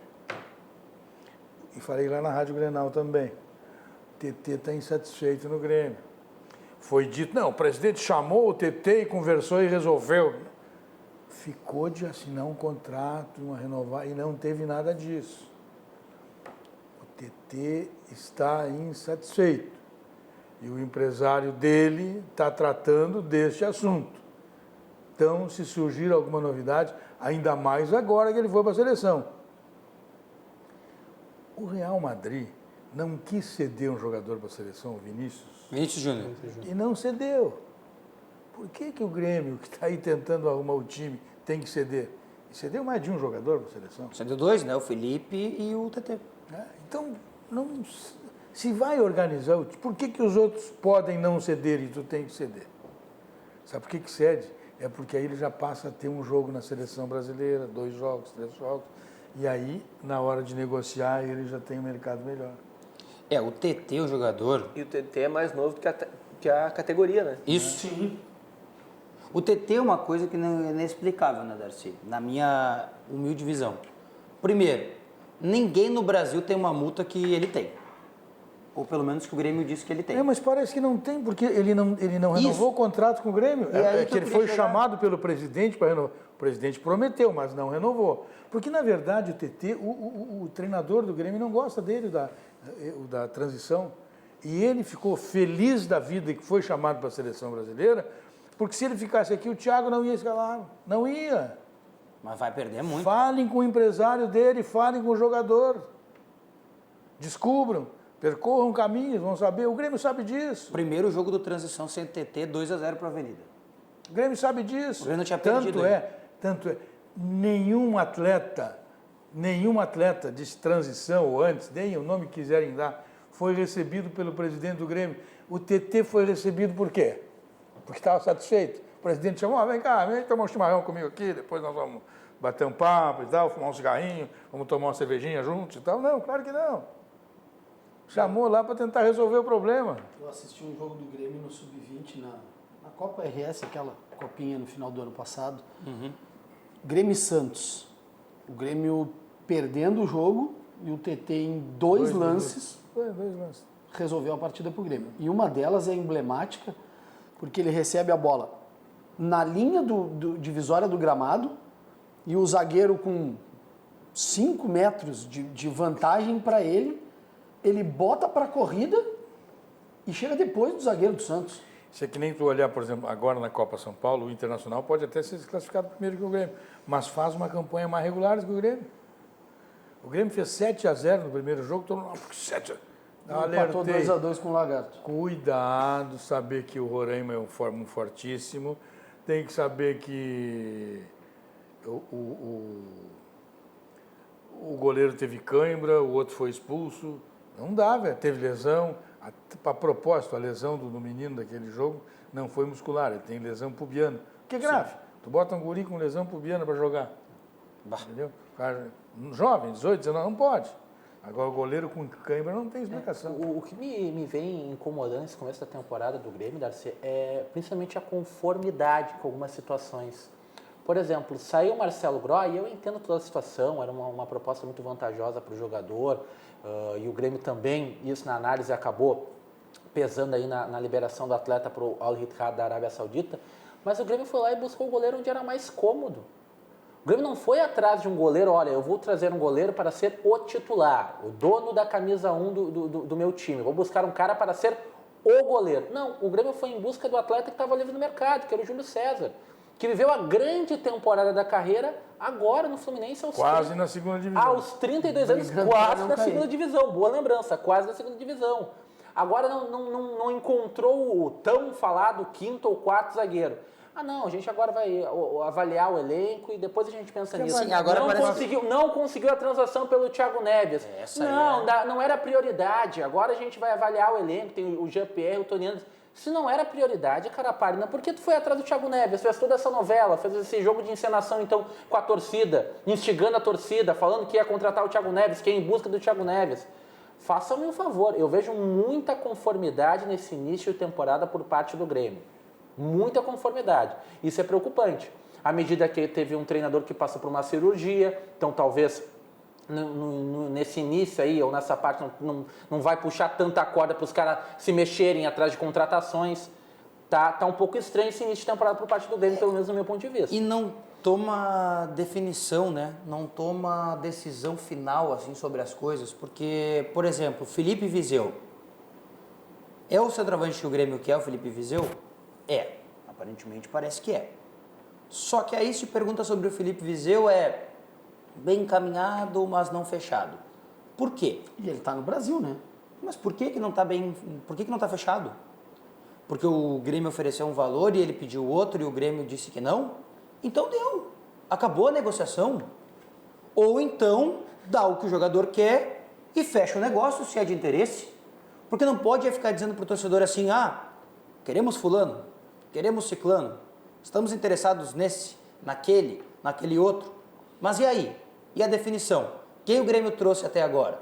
E falei lá na Rádio Grenal também. O TT está insatisfeito no Grêmio. Foi dito, não, o presidente chamou o TT e conversou e resolveu. Ficou de assinar um contrato, renovar, e não teve nada disso. O TT está insatisfeito. E o empresário dele está tratando deste assunto. Então, se surgir alguma novidade, ainda mais agora que ele foi para a seleção. O Real Madrid não quis ceder um jogador para a seleção, o Vinícius Júnior. E não cedeu. Por que o Grêmio, que está aí tentando arrumar o time, tem que ceder? E cedeu mais de um jogador para a seleção. Cedeu 2, né? O Felipe e o TT. Então, se vai organizar o time, por que os outros podem não ceder e tu tem que ceder? Sabe por que cede? É porque aí ele já passa a ter um jogo na seleção brasileira, 2 jogos, 3 jogos, e aí, na hora de negociar, ele já tem um mercado melhor. O TT, o jogador... E o TT é mais novo que a categoria, né? Isso. Sim. O TT é uma coisa que não é inexplicável, né, Darcy? Na minha humilde visão. Primeiro, ninguém no Brasil tem uma multa que ele tem. Ou pelo menos que o Grêmio disse que ele tem. Mas parece que não tem, porque ele não renovou o contrato com o Grêmio. É que ele foi chamado pelo presidente para renovar. O presidente prometeu, mas não renovou. Porque, na verdade, o TT, o treinador do Grêmio não gosta dele, da transição. E ele ficou feliz da vida que foi chamado para a seleção brasileira, porque se ele ficasse aqui, o Thiago não ia escalar. Não ia. Mas vai perder muito. Falem com o empresário dele, falem com o jogador. Descubram. Percorram caminhos, vão saber. O Grêmio sabe disso. Primeiro jogo do transição sem TT, 2-0 para a Avenida. O Grêmio sabe disso. O Grêmio não tinha perdido. Tanto é. Nenhum atleta de transição ou antes, nem o nome que quiserem dar, foi recebido pelo presidente do Grêmio. O TT foi recebido por quê? Porque estava satisfeito. O presidente chamou, vem cá, vem tomar um chimarrão comigo aqui, depois nós vamos bater um papo e tal, fumar um cigarrinho, vamos tomar uma cervejinha juntos e tal. Não, claro que não. Chamou lá para tentar resolver o problema. Eu assisti um jogo do Grêmio no Sub-20 na Copa RS, aquela copinha no final do ano passado. Grêmio e Santos. O Grêmio perdendo o jogo e o TT em dois lances resolveu a partida para o Grêmio. E uma delas é emblemática porque ele recebe a bola na linha do divisória do gramado e o zagueiro com 5 metros de vantagem para ele bota para a corrida e chega depois do zagueiro do Santos. Isso é que nem tu olhar, por exemplo, agora na Copa São Paulo, o Internacional pode até ser classificado primeiro que o Grêmio, mas faz uma campanha mais regular do que o Grêmio. O Grêmio fez 7-0 no primeiro jogo, todo mundo... 7 empatou 2-2 com o Lagarto. Cuidado, saber que o Roraima é um fortíssimo, tem que saber que o goleiro teve cãibra, o outro foi expulso. Não dá, velho. Teve lesão. A propósito, a lesão do menino daquele jogo não foi muscular, ele tem lesão pubiana. Que é grave. Sim. Tu bota um guri com lesão pubiana para jogar. Entendeu? Cara, jovem, 18, 19, não pode. Agora o goleiro com cãibra não tem explicação. O que me vem incomodando nesse começo da temporada do Grêmio, Darcy, é principalmente a conformidade com algumas situações. Por exemplo, saiu o Marcelo Groy, e eu entendo toda a situação, era uma proposta muito vantajosa para o jogador, e o Grêmio também, isso na análise acabou pesando aí na liberação do atleta para o Al Ittihad da Arábia Saudita, mas o Grêmio foi lá e buscou o goleiro onde era mais cômodo. O Grêmio não foi atrás de um goleiro, olha, eu vou trazer um goleiro para ser o titular, o dono da camisa 1 do meu time, vou buscar um cara para ser o goleiro. Não, o Grêmio foi em busca do atleta que estava livre no mercado, que era o Júlio César, que viveu a grande temporada da carreira agora no Fluminense. Quase na segunda divisão. Aos 32 anos, quase na segunda divisão. Boa lembrança, quase na segunda divisão. Agora não encontrou o tão falado quinto ou quarto zagueiro. Ah, não, a gente agora vai avaliar o elenco e depois a gente pensa nisso. Sim, agora não conseguiu a transação pelo Thiago Neves. Não era prioridade. Agora a gente vai avaliar o elenco, tem o Jean-Pierre, o Tony Anderson. Se não era prioridade, cara, Parina, por que tu foi atrás do Thiago Neves? Fez toda essa novela, fez esse jogo de encenação, então, com a torcida, instigando a torcida, falando que ia contratar o Thiago Neves, que ia em busca do Thiago Neves. Façam-me um favor, eu vejo muita conformidade nesse início de temporada por parte do Grêmio. Muita conformidade. Isso é preocupante. À medida que teve um treinador que passou por uma cirurgia, então talvez nesse início aí, ou nessa parte, não vai puxar tanta corda para os caras se mexerem atrás de contratações. Tá um pouco estranho esse início de temporada por parte do Grêmio, pelo menos no meu ponto de vista. E não toma definição, né? Não toma decisão final assim sobre as coisas, porque, por exemplo, Felipe Viseu. É o centroavante que o Grêmio quer, o Felipe Viseu? É. Aparentemente parece que é. Só que aí se pergunta sobre o Felipe Viseu bem encaminhado, mas não fechado. Por quê? E ele está no Brasil, né? Mas por que não está bem? Por que não está fechado? Porque o Grêmio ofereceu um valor e ele pediu outro e o Grêmio disse que não? Então deu. Acabou a negociação. Ou então dá o que o jogador quer e fecha o negócio se é de interesse. Porque não pode ficar dizendo para o torcedor assim, queremos fulano, queremos ciclano, estamos interessados nesse, naquele outro. Mas e aí? E a definição? Quem o Grêmio trouxe até agora?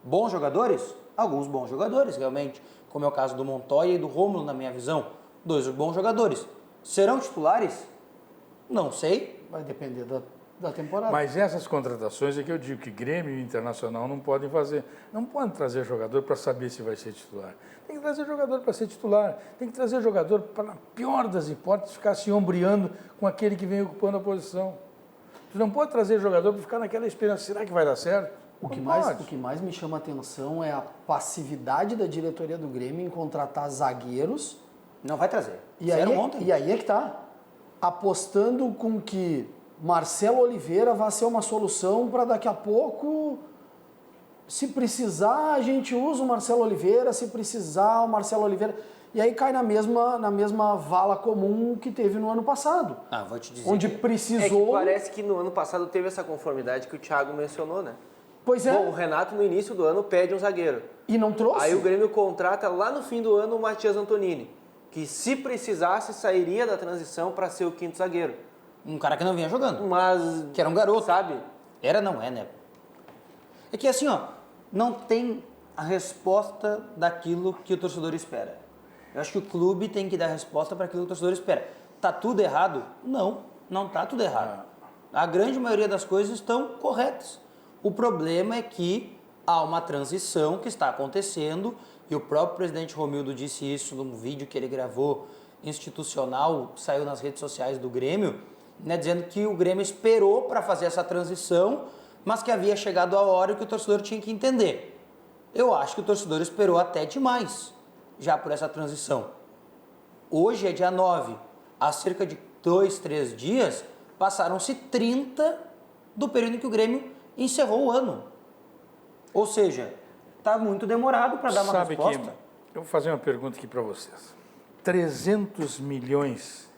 Bons jogadores? Alguns bons jogadores, realmente. Como é o caso do Montoya e do Rômulo, na minha visão. 2 bons jogadores. Serão titulares? Não sei. Vai depender da temporada. Mas essas contratações é que eu digo que Grêmio e Internacional não podem fazer. Não podem trazer jogador para saber se vai ser titular. Tem que trazer jogador para ser titular. Tem que trazer jogador para, na pior das hipóteses, ficar se ombreando com aquele que vem ocupando a posição. Tu não pode trazer jogador para ficar naquela esperança. Será que vai dar certo? O que mais me chama a atenção é a passividade da diretoria do Grêmio em contratar zagueiros. Não vai trazer. E aí é que tá. Apostando com que Marcelo Oliveira vai ser uma solução para daqui a pouco, se precisar, a gente usa o Marcelo Oliveira, se precisar, o Marcelo Oliveira... E aí cai na mesma vala comum que teve no ano passado. Vou te dizer. Onde precisou... Que parece que no ano passado teve essa conformidade que o Thiago mencionou, né? Pois é. Bom, o Renato no início do ano pede um zagueiro. E não trouxe. Aí o Grêmio contrata lá no fim do ano o Matias Antonini, que se precisasse sairia da transição para ser o quinto zagueiro. Um cara que não vinha jogando. Mas... Que era um garoto. Sabe? Não é, né? É que assim, não tem a resposta daquilo que o torcedor espera. Eu acho que o clube tem que dar resposta para aquilo que o torcedor espera. Tá tudo errado? Não tá tudo errado. A grande maioria das coisas estão corretas. O problema é que há uma transição que está acontecendo e o próprio presidente Romildo disse isso num vídeo que ele gravou institucional, saiu nas redes sociais do Grêmio, né, dizendo que o Grêmio esperou para fazer essa transição, mas que havia chegado a hora que o torcedor tinha que entender. Eu acho que o torcedor esperou até demais já por essa transição. Hoje é dia 9. Há cerca de 2, 3 dias, passaram-se 30 do período em que o Grêmio encerrou o ano. Ou seja, está muito demorado para dar uma resposta. Eu vou fazer uma pergunta aqui para vocês. 300 milhões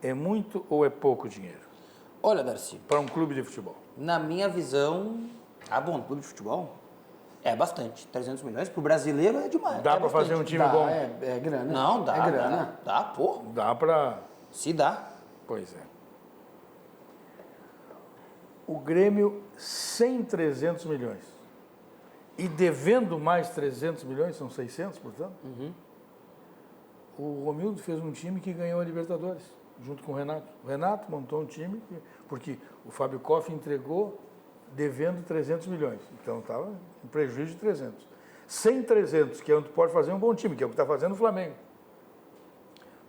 é muito ou é pouco dinheiro? Olha, Darcy. Para um clube de futebol? Na minha visão, no clube de futebol é bastante. 300 milhões para o brasileiro é demais. Dá para fazer um time bom? É grana. Não, dá. É grana. Dá, pô. Dá para... Se dá. Pois é. O Grêmio, sem 300 milhões, e devendo mais 300 milhões, são 600, portanto, o Romildo fez um time que ganhou a Libertadores, junto com o Renato. O Renato montou um time, porque o Fábio Koff entregou devendo 300 milhões, então estava em prejuízo de 300. Sem 300, que é onde tu pode fazer um bom time, que é o que está fazendo o Flamengo.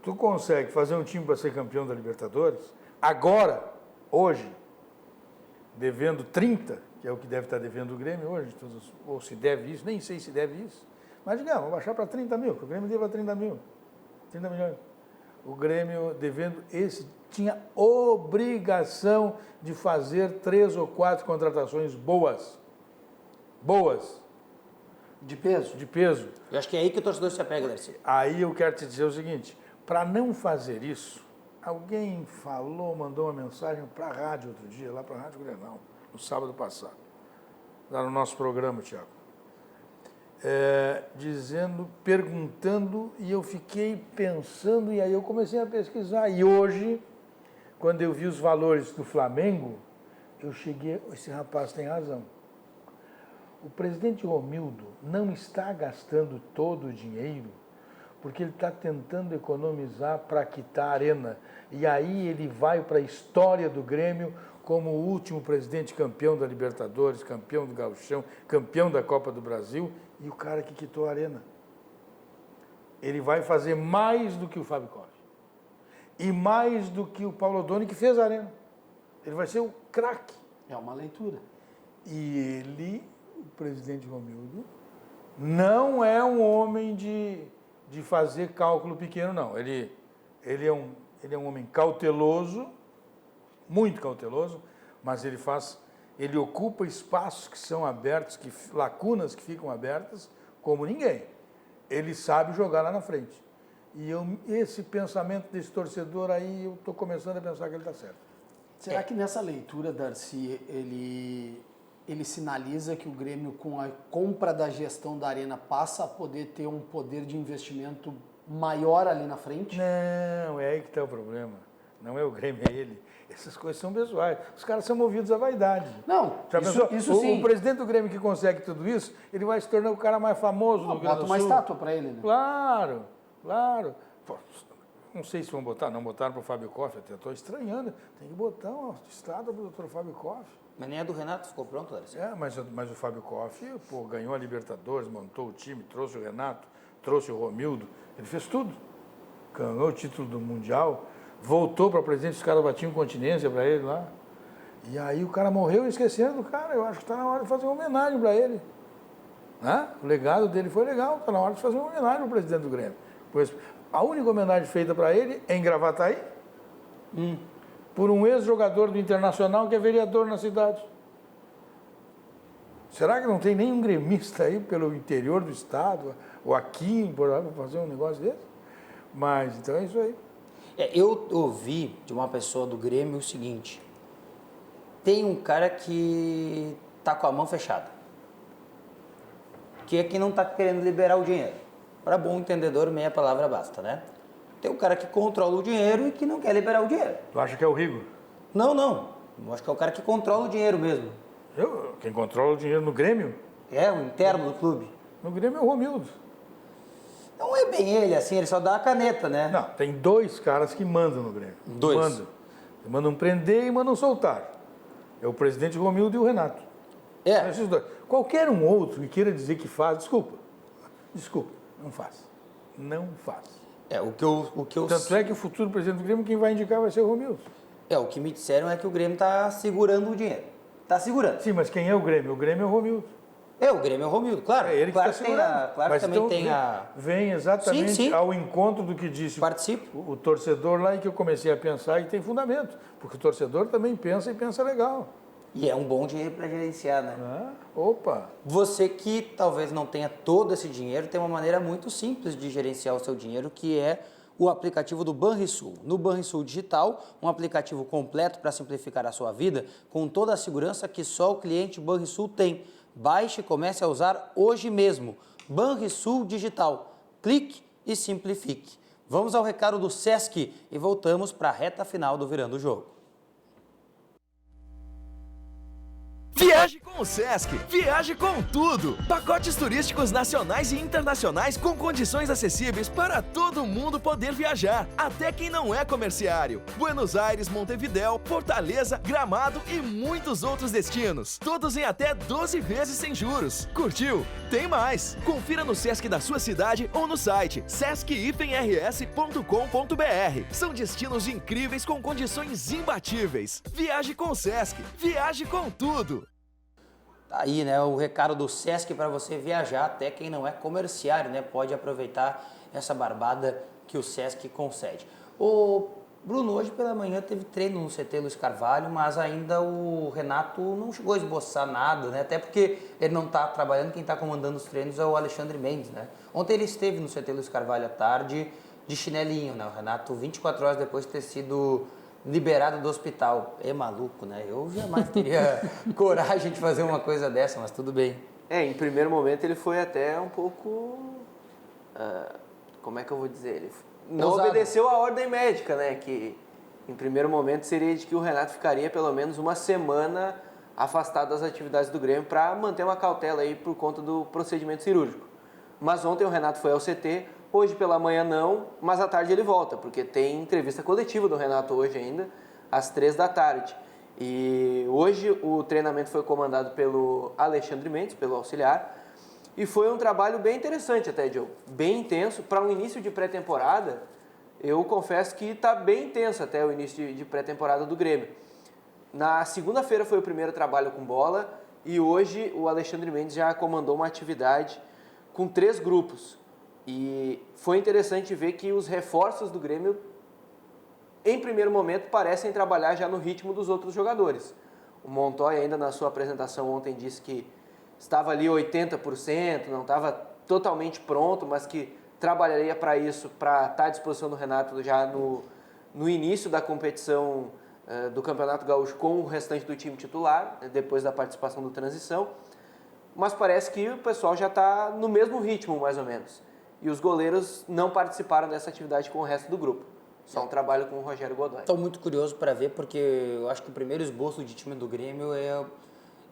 Tu consegue fazer um time para ser campeão da Libertadores, agora, hoje, devendo 30, que é o que deve estar devendo o Grêmio hoje, ou se deve isso, nem sei se deve isso, mas digamos, vou baixar para 30 mil, que o Grêmio deva 30 milhões. O Grêmio devendo esse, tinha obrigação de fazer 3 ou 4 contratações boas. De peso? De peso. Eu acho que é aí que o torcedor se apega, Darcy. Aí eu quero te dizer o seguinte, para não fazer isso, alguém mandou uma mensagem para a rádio outro dia, lá para a Rádio Grenal, no sábado passado, lá no nosso programa, Thiago, perguntando, e eu fiquei pensando, e aí eu comecei a pesquisar, e hoje, quando eu vi os valores do Flamengo, eu cheguei, esse rapaz tem razão. O presidente Romildo não está gastando todo o dinheiro porque ele está tentando economizar para quitar a Arena. E aí ele vai para a história do Grêmio como o último presidente campeão da Libertadores, campeão do Gauchão, campeão da Copa do Brasil e o cara que quitou a Arena. Ele vai fazer mais do que o Fábio Koff e mais do que o Paulo Odoni, que fez a Arena. Ele vai ser o craque. É uma leitura. E ele, o presidente Romildo, não é um homem de fazer cálculo pequeno, não. Ele é um homem cauteloso, muito cauteloso, mas ele ocupa espaços que são abertos, lacunas que ficam abertas, como ninguém. Ele sabe jogar lá na frente. E esse pensamento desse torcedor aí, eu estou começando a pensar que ele está certo. Será que nessa leitura, Darcy, ele sinaliza que o Grêmio, com a compra da gestão da Arena, passa a poder ter um poder de investimento maior ali na frente? Não, é aí que está o problema. Não é o Grêmio, é ele. Essas coisas são pessoais. Os caras são movidos à vaidade. Não, isso sim. O presidente do Grêmio que consegue tudo isso, ele vai se tornar o cara mais famoso do Rio Grande do Sul. Bota uma estátua para ele, né? Claro. Não sei se vão botar, não botaram para o Fábio Koff, até estou estranhando. Tem que botar uma estátua para o Dr. Fábio Koff. Mas nem a do Renato ficou pronto, Darcy. Mas o Fábio Koff, ganhou a Libertadores, montou o time, trouxe o Renato, trouxe o Romildo, ele fez tudo. Ganhou o título do Mundial, voltou para presidente, os caras batiam continência para ele lá. E aí o cara morreu esquecendo do cara. Eu acho que está na hora de fazer uma homenagem para ele. O legado dele foi legal, está na hora de fazer uma homenagem ao presidente do Grêmio. Pois a única homenagem feita para ele é em Gravataí, por um ex-jogador do Internacional que é vereador na cidade. Será que não tem nenhum gremista aí pelo interior do estado, ou aqui em Porto Alegre, para fazer um negócio desse? Mas, então é isso aí. Eu ouvi de uma pessoa do Grêmio o seguinte: tem um cara que está com a mão fechada, que é que não está querendo liberar o dinheiro. Para bom entendedor, meia palavra basta, né? Tem um cara que controla o dinheiro e que não quer liberar o dinheiro. Tu acha que é o Rigo? Não. Eu acho que é o cara que controla o dinheiro mesmo. Quem controla o dinheiro no Grêmio? É, o interno do clube. No Grêmio é o Romildo. Não é bem ele, assim, ele só dá a caneta, né? Não, tem 2 caras que mandam no Grêmio. 2. Mandam prender e mandam soltar. É o presidente Romildo e o Renato. Esses 2. Qualquer um outro que queira dizer que faz, desculpa, não faz. Não faz. Tanto é que o futuro presidente do Grêmio, quem vai indicar vai ser o Romildo. O que me disseram é que o Grêmio está segurando o dinheiro. Está segurando. Sim, mas quem é o Grêmio? O Grêmio é o Romildo. O Grêmio é o Romildo, claro. É ele que está segurando. Claro que também tem Vem exatamente ao encontro do que disse o torcedor lá, e que eu comecei a pensar, e tem fundamento. Porque o torcedor também pensa e pensa legal. E é um bom dinheiro para gerenciar, né? Opa! Você que talvez não tenha todo esse dinheiro, tem uma maneira muito simples de gerenciar o seu dinheiro, que é o aplicativo do Banrisul. No Banrisul Digital, um aplicativo completo para simplificar a sua vida, com toda a segurança que só o cliente Banrisul tem. Baixe e comece a usar hoje mesmo. Banrisul Digital. Clique e simplifique. Vamos ao recado do Sesc e voltamos para a reta final do Virando o Jogo. Viaje com com o Sesc. Viaje com tudo. Pacotes turísticos nacionais e internacionais com condições acessíveis para todo mundo poder viajar, até quem não é comerciário. Buenos Aires, Montevidéu, Fortaleza, Gramado e muitos outros destinos. Todos em até 12 vezes sem juros. Curtiu? Tem mais! Confira no Sesc da sua cidade ou no site sesc-rs.com.br. São destinos incríveis com condições imbatíveis. Viaje com o Sesc. Viaje com tudo. Tá aí, né, o recado do Sesc para você viajar, até quem não é comerciário, né, pode aproveitar essa barbada que o Sesc concede. O Bruno, hoje pela manhã teve treino no CT Luiz Carvalho, mas ainda o Renato não chegou a esboçar nada, né, até porque ele não está trabalhando, quem está comandando os treinos é o Alexandre Mendes, né. Ontem ele esteve no CT Luiz Carvalho à tarde de chinelinho, né, o Renato 24 horas depois de ter sido liberado do hospital. É maluco, né? Eu jamais teria coragem de fazer uma coisa dessa, mas tudo bem. Em primeiro momento ele foi até um pouco... como é que eu vou dizer? Ele não obedeceu a ordem médica, né? Que em primeiro momento seria de que o Renato ficaria pelo menos uma semana afastado das atividades do Grêmio para manter uma cautela aí por conta do procedimento cirúrgico. Mas ontem o Renato foi ao CT, hoje pela manhã não, mas à tarde ele volta, porque tem entrevista coletiva do Renato hoje ainda, às 15h. E hoje o treinamento foi comandado pelo Alexandre Mendes, pelo auxiliar, e foi um trabalho bem interessante até, Diogo, bem intenso. Para um início de pré-temporada, eu confesso que está bem intenso até o início de pré-temporada do Grêmio. Na segunda-feira foi o primeiro trabalho com bola, e hoje o Alexandre Mendes já comandou uma atividade com 3 grupos. E foi interessante ver que os reforços do Grêmio, em primeiro momento, parecem trabalhar já no ritmo dos outros jogadores. O Montoya ainda na sua apresentação ontem disse que estava ali 80%, não estava totalmente pronto, mas que trabalharia para isso, para estar à disposição do Renato já no início da competição do Campeonato Gaúcho com o restante do time titular, depois da participação do Transição. Mas parece que o pessoal já está no mesmo ritmo, mais ou menos. E os goleiros não participaram dessa atividade com o resto do grupo. Só um trabalho com o Rogério Godoy. Estou muito curioso para ver, porque eu acho que o primeiro esboço de time do Grêmio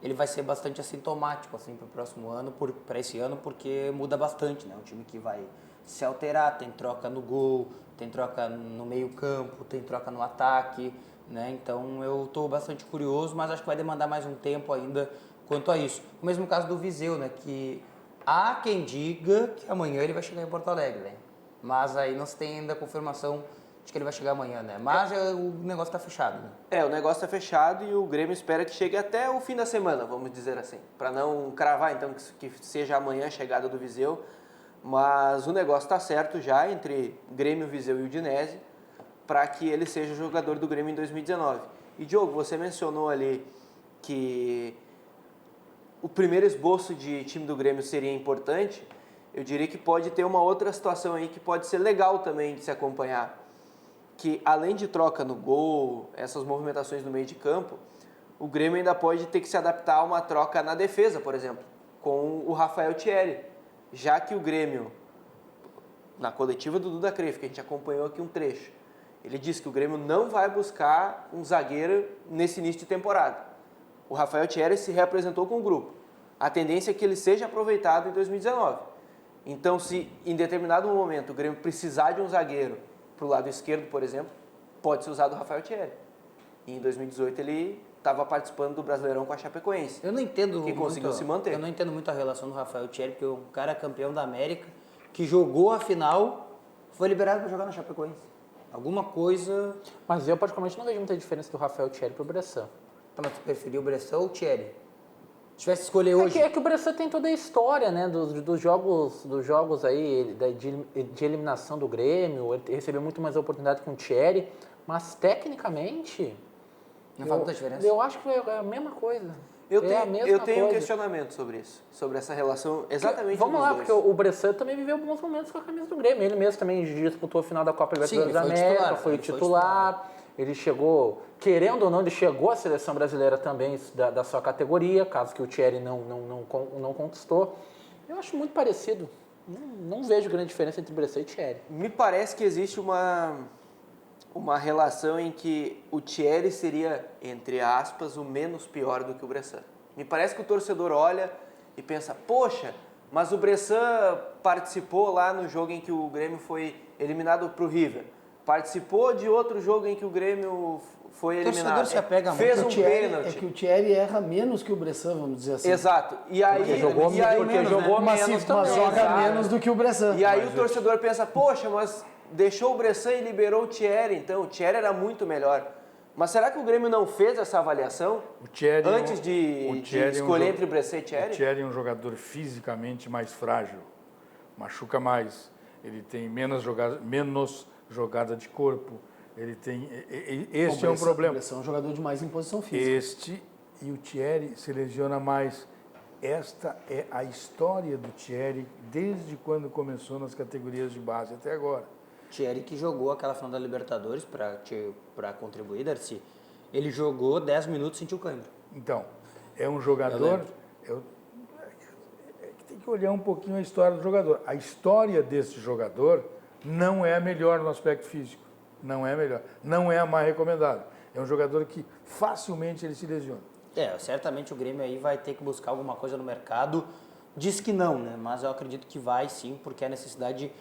ele vai ser bastante assintomático assim, para o próximo ano, para esse ano, porque muda bastante, né? Um time que vai se alterar, tem troca no gol, tem troca no meio campo, tem troca no ataque, né? Então eu estou bastante curioso, mas acho que vai demandar mais um tempo ainda quanto a isso. O mesmo caso do Viseu, né? Que há quem diga que amanhã ele vai chegar em Porto Alegre, né? Mas aí não se tem ainda a confirmação de que ele vai chegar amanhã, né? Mas o negócio está fechado, né? O negócio está fechado e o Grêmio espera que chegue até o fim da semana, vamos dizer assim. Para não cravar, então, que seja amanhã a chegada do Viseu. Mas o negócio está certo já entre Grêmio, Viseu e Udinese para que ele seja jogador do Grêmio em 2019. E, Diogo, você mencionou ali que o primeiro esboço de time do Grêmio seria importante. Eu diria que pode ter uma outra situação aí que pode ser legal também de se acompanhar, que além de troca no gol, essas movimentações no meio de campo, o Grêmio ainda pode ter que se adaptar a uma troca na defesa, por exemplo, com o Rafael Thierry, já que o Grêmio, na coletiva do Duda Cref, que a gente acompanhou aqui um trecho, ele disse que o Grêmio não vai buscar um zagueiro nesse início de temporada. O Rafael Thierry se reapresentou com o grupo. A tendência é que ele seja aproveitado em 2019. Então, se em determinado momento o Grêmio precisar de um zagueiro para o lado esquerdo, por exemplo, pode ser usado o Rafael Thierry. E em 2018 ele estava participando do Brasileirão com a Chapecoense. Eu não entendo que conseguiu se manter. Eu não entendo muito a relação do Rafael Thierry, porque o cara é campeão da América, que jogou a final, foi liberado para jogar na Chapecoense. Alguma coisa... Mas eu, particularmente, não vejo muita diferença do Rafael Thierry para o Bressan. Mas tu preferiu o Bressan ou o Thierry? Se tivesse que escolher hoje... É que o Bressan tem toda a história, né, dos jogos aí de eliminação do Grêmio, ele recebeu muito mais oportunidade que o Thierry, mas tecnicamente... Não faz muita diferença? Eu acho que é a mesma coisa. Eu tenho um questionamento sobre isso, sobre essa relação exatamente dos dois. Vamos lá, porque o Bressan também viveu bons momentos com a camisa do Grêmio. Ele mesmo também disputou a final da Copa Libertadores da América, foi o titular. Ele chegou, querendo ou não, ele chegou à seleção brasileira também da sua categoria, caso que o Thierry não conquistou. Eu acho muito parecido. Não vejo grande diferença entre Bressan e Thierry. Me parece que existe uma relação em que o Thierry seria, entre aspas, o menos pior do que o Bressan. Me parece que o torcedor olha e pensa, poxa, mas o Bressan participou lá no jogo em que o Grêmio foi eliminado para o River. Participou de outro jogo em que o Grêmio foi eliminado. O torcedor se apega muito. Fez um pênalti. É que o Thierry erra menos que o Bressan, vamos dizer assim. Exato. E aí, Porque jogou menos, mas joga menos do que o Bressan. E aí o torcedor pensa, poxa, mas deixou o Bressan e liberou o Thierry, então o Thierry era muito melhor. Mas será que o Grêmio não fez essa avaliação antes de escolher entre o Bressan e Thierry? O Thierry é um jogador fisicamente mais frágil, machuca mais, ele tem menos jogada de corpo, ele tem... Este é um problema. O Bressan é um jogador de mais imposição física. E o Thierry se lesiona mais. Esta é a história do Thierry desde quando começou nas categorias de base até agora. Thierry que jogou aquela final da Libertadores para contribuir, Darcy, ele jogou 10 minutos e sentiu cãibra. Então, é um jogador... Tem que olhar um pouquinho a história do jogador. A história desse jogador não é a melhor no aspecto físico. Não é a melhor. Não é a mais recomendada. É um jogador que facilmente ele se lesiona. Certamente o Grêmio aí vai ter que buscar alguma coisa no mercado. Diz que não, né? Mas eu acredito que vai sim, porque a necessidade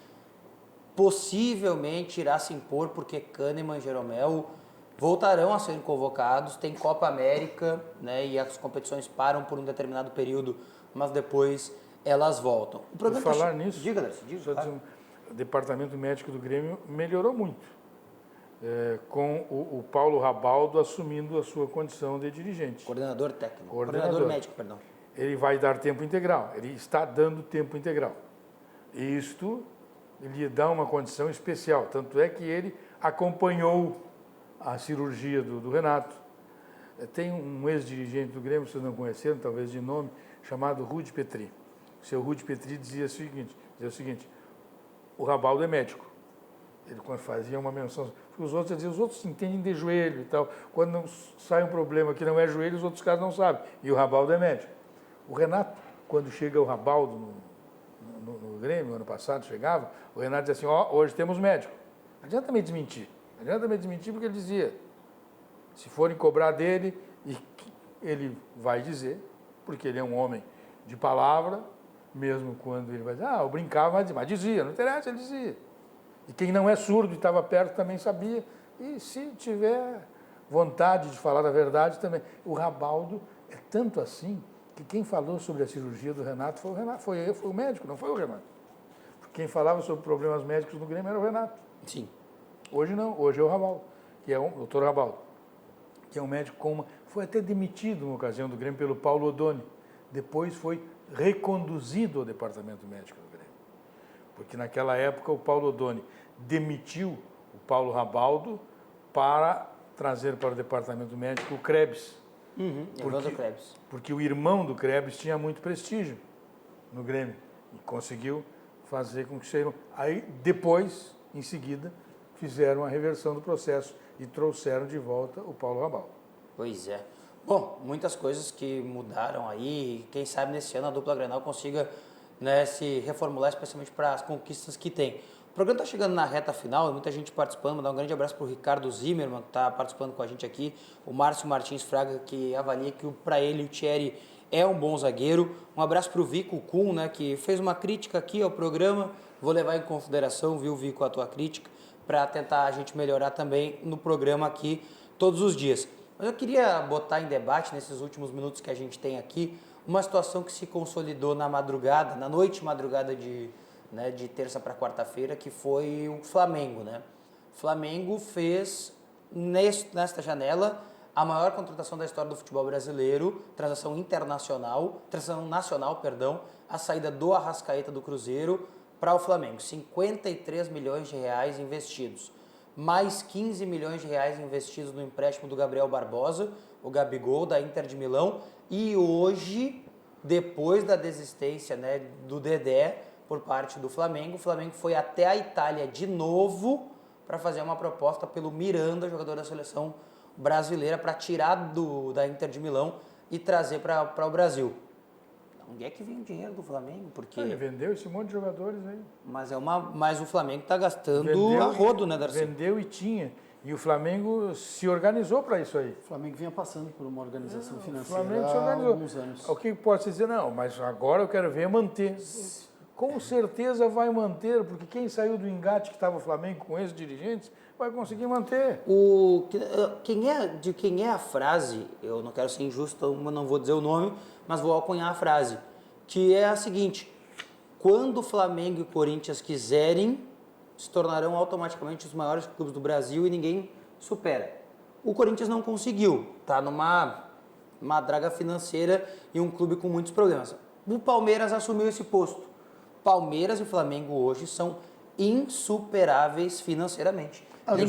possivelmente irá se impor, porque Kahneman e Jeromel voltarão a ser convocados. Tem Copa América, né? E as competições param por um determinado período, mas depois elas voltam. O Por falar nisso, diga, Darcy, claro. O departamento médico do Grêmio melhorou muito, com o Paulo Rabaldo assumindo a sua condição de dirigente. Coordenador técnico. Coordenador médico, perdão. Ele vai dar tempo integral, ele está dando tempo integral. E isto lhe dá uma condição especial, tanto é que ele acompanhou a cirurgia do Renato. Tem um ex-dirigente do Grêmio, vocês não conheceram, talvez de nome, chamado Rudi Petri. O seu Rudi Petri dizia o seguinte, o Rabaldo é médico. Ele quando fazia uma menção, os outros entendem de joelho e tal. Quando sai um problema que não é joelho, os outros caras não sabem. E o Rabaldo é médico. O Renato, quando chega o Rabaldo no Grêmio, ano passado chegava, o Renato dizia assim, hoje temos médico. Não adianta me desmentir. Não adianta me desmentir porque ele dizia, se forem cobrar dele, e ele vai dizer, porque ele é um homem de palavra, mesmo quando ele vai dizer, eu brincava, mas dizia, não interessa, ele dizia. E quem não é surdo e estava perto também sabia. E se tiver vontade de falar a verdade também. O Rabaldo é tanto assim que quem falou sobre a cirurgia do Renato foi o Renato, foi o médico, não foi o Renato. Quem falava sobre problemas médicos no Grêmio era o Renato. Sim. Hoje não, hoje é o Rabaldo, que é o doutor Rabaldo, que é um médico foi até demitido numa ocasião do Grêmio pelo Paulo Odoni. Depois foi reconduzido ao departamento médico do Grêmio. Porque naquela época o Paulo Odoni demitiu o Paulo Rabaldo para trazer para o departamento médico o Krebs. Porque o irmão do Krebs tinha muito prestígio no Grêmio e conseguiu fazer com que seja. Aí depois, em seguida, fizeram a reversão do processo e trouxeram de volta o Paulo Rabaldo. Pois é. Bom, muitas coisas que mudaram aí. Quem sabe nesse ano a dupla Grenal consiga, né, se reformular, especialmente para as conquistas que tem. O programa está chegando na reta final, muita gente participando. Mandar um grande abraço para o Ricardo Zimmermann, que está participando com a gente aqui. O Márcio Martins Fraga, que avalia que para ele o Thierry é um bom zagueiro. Um abraço para o Vico Kuhn, né, que fez uma crítica aqui ao programa. Vou levar em consideração, viu, Vico, a tua crítica, para tentar a gente melhorar também no programa aqui todos os dias. Mas eu queria botar em debate, nesses últimos minutos que a gente tem aqui, uma situação que se consolidou na madrugada, na noite madrugada de terça para quarta-feira, que foi o Flamengo, né? O Flamengo fez, nesta janela, a maior contratação da história do futebol brasileiro, transação nacional, a saída do Arrascaeta do Cruzeiro para o Flamengo. 53 milhões de reais investidos. Mais 15 milhões de reais investidos no empréstimo do Gabriel Barbosa, o Gabigol, da Inter de Milão. E hoje, depois da desistência, né, do Dedé por parte do Flamengo, o Flamengo foi até a Itália de novo para fazer uma proposta pelo Miranda, jogador da seleção brasileira, para tirar da Inter de Milão e trazer para o Brasil. Onde é que vem o dinheiro do Flamengo? Porque ele vendeu esse monte de jogadores aí. Mas o Flamengo está gastando a rodo, né, Darcy? Vendeu e tinha. E o Flamengo se organizou para isso aí. O Flamengo vinha passando por uma organização financeira o Flamengo se organizou. há alguns anos. O que pode se dizer? Não, mas agora eu quero ver manter. Com certeza vai manter, porque quem saiu do engate que estava o Flamengo com esses dirigentes vai conseguir manter. De quem é a frase, eu não quero ser injusto, não vou dizer o nome, mas vou alcunhar a frase, que é a seguinte: quando Flamengo e Corinthians quiserem, se tornarão automaticamente os maiores clubes do Brasil e ninguém supera. O Corinthians não conseguiu, está numa draga financeira e um clube com muitos problemas. O Palmeiras assumiu esse posto. Palmeiras e Flamengo hoje são insuperáveis financeiramente. E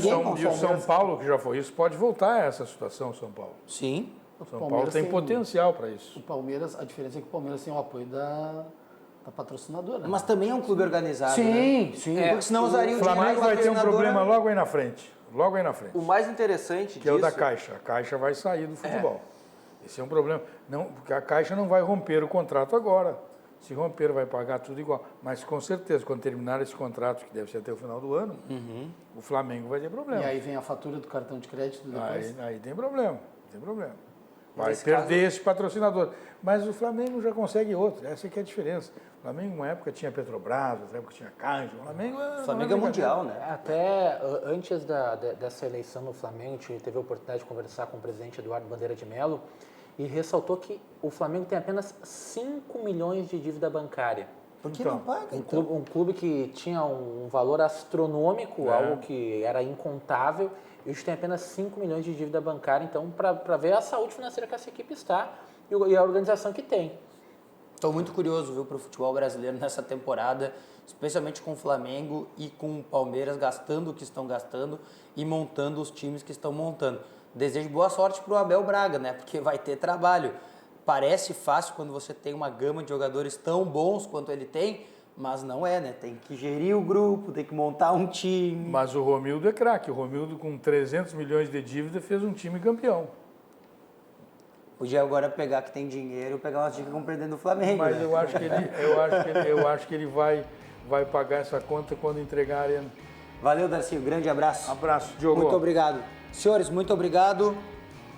o São Paulo, que já foi isso, pode voltar a essa situação, São Paulo. Sim. São Paulo tem potencial para isso. O Palmeiras, a diferença é que o Palmeiras tem o apoio da patrocinadora. Mas também é um clube organizado, sim, né? Sim. Porque senão usaria o Flamengo vai ter um problema logo aí na frente. Logo aí na frente. O mais interessante disso... Que é o da Caixa. A Caixa vai sair do futebol. Esse é um problema. Não, porque a Caixa não vai romper o contrato agora. Se romper, vai pagar tudo igual. Mas, com certeza, quando terminar esse contrato, que deve ser até o final do ano, o Flamengo vai ter problema. E aí vem a fatura do cartão de crédito depois? Aí tem problema. Vai perder esse patrocinador. Mas o Flamengo já consegue outro. Essa que é a diferença. O Flamengo, uma época, tinha Petrobras, outra época tinha Caixa. O Flamengo é mundial, né? Até antes dessa eleição no Flamengo, a gente teve a oportunidade de conversar com o presidente Eduardo Bandeira de Mello, e ressaltou que o Flamengo tem apenas 5 milhões de dívida bancária. Por que não paga, então? Um clube que tinha um valor astronômico, algo que era incontável, e hoje tem apenas 5 milhões de dívida bancária. Então, para ver a saúde financeira que essa equipe está e a organização que tem. Estou muito curioso, viu, para o futebol brasileiro nessa temporada, especialmente com o Flamengo e com o Palmeiras gastando o que estão gastando e montando os times que estão montando. Desejo boa sorte para o Abel Braga, né? Porque vai ter trabalho. Parece fácil quando você tem uma gama de jogadores tão bons quanto ele tem, mas não é, né? Tem que gerir o grupo, tem que montar um time. Mas o Romildo é craque. O Romildo, com 300 milhões de dívida, fez um time campeão. Podia agora pegar que tem dinheiro, pegar umas dicas compreendendo o Flamengo. Mas né? eu acho que ele vai pagar essa conta quando entregar a arena. Valeu, Darcy. Um grande abraço. Abraço, Diogo. Muito obrigado. Senhores, muito obrigado,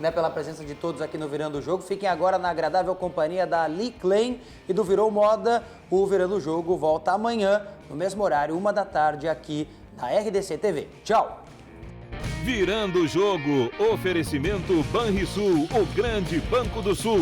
né, pela presença de todos aqui no Virando o Jogo. Fiquem agora na agradável companhia da Lee Klein e do Virou Moda. O Virando o Jogo volta amanhã, no mesmo horário, 13h, aqui na RDC TV. Tchau! Virando o Jogo, oferecimento Banrisul, o grande Banco do Sul.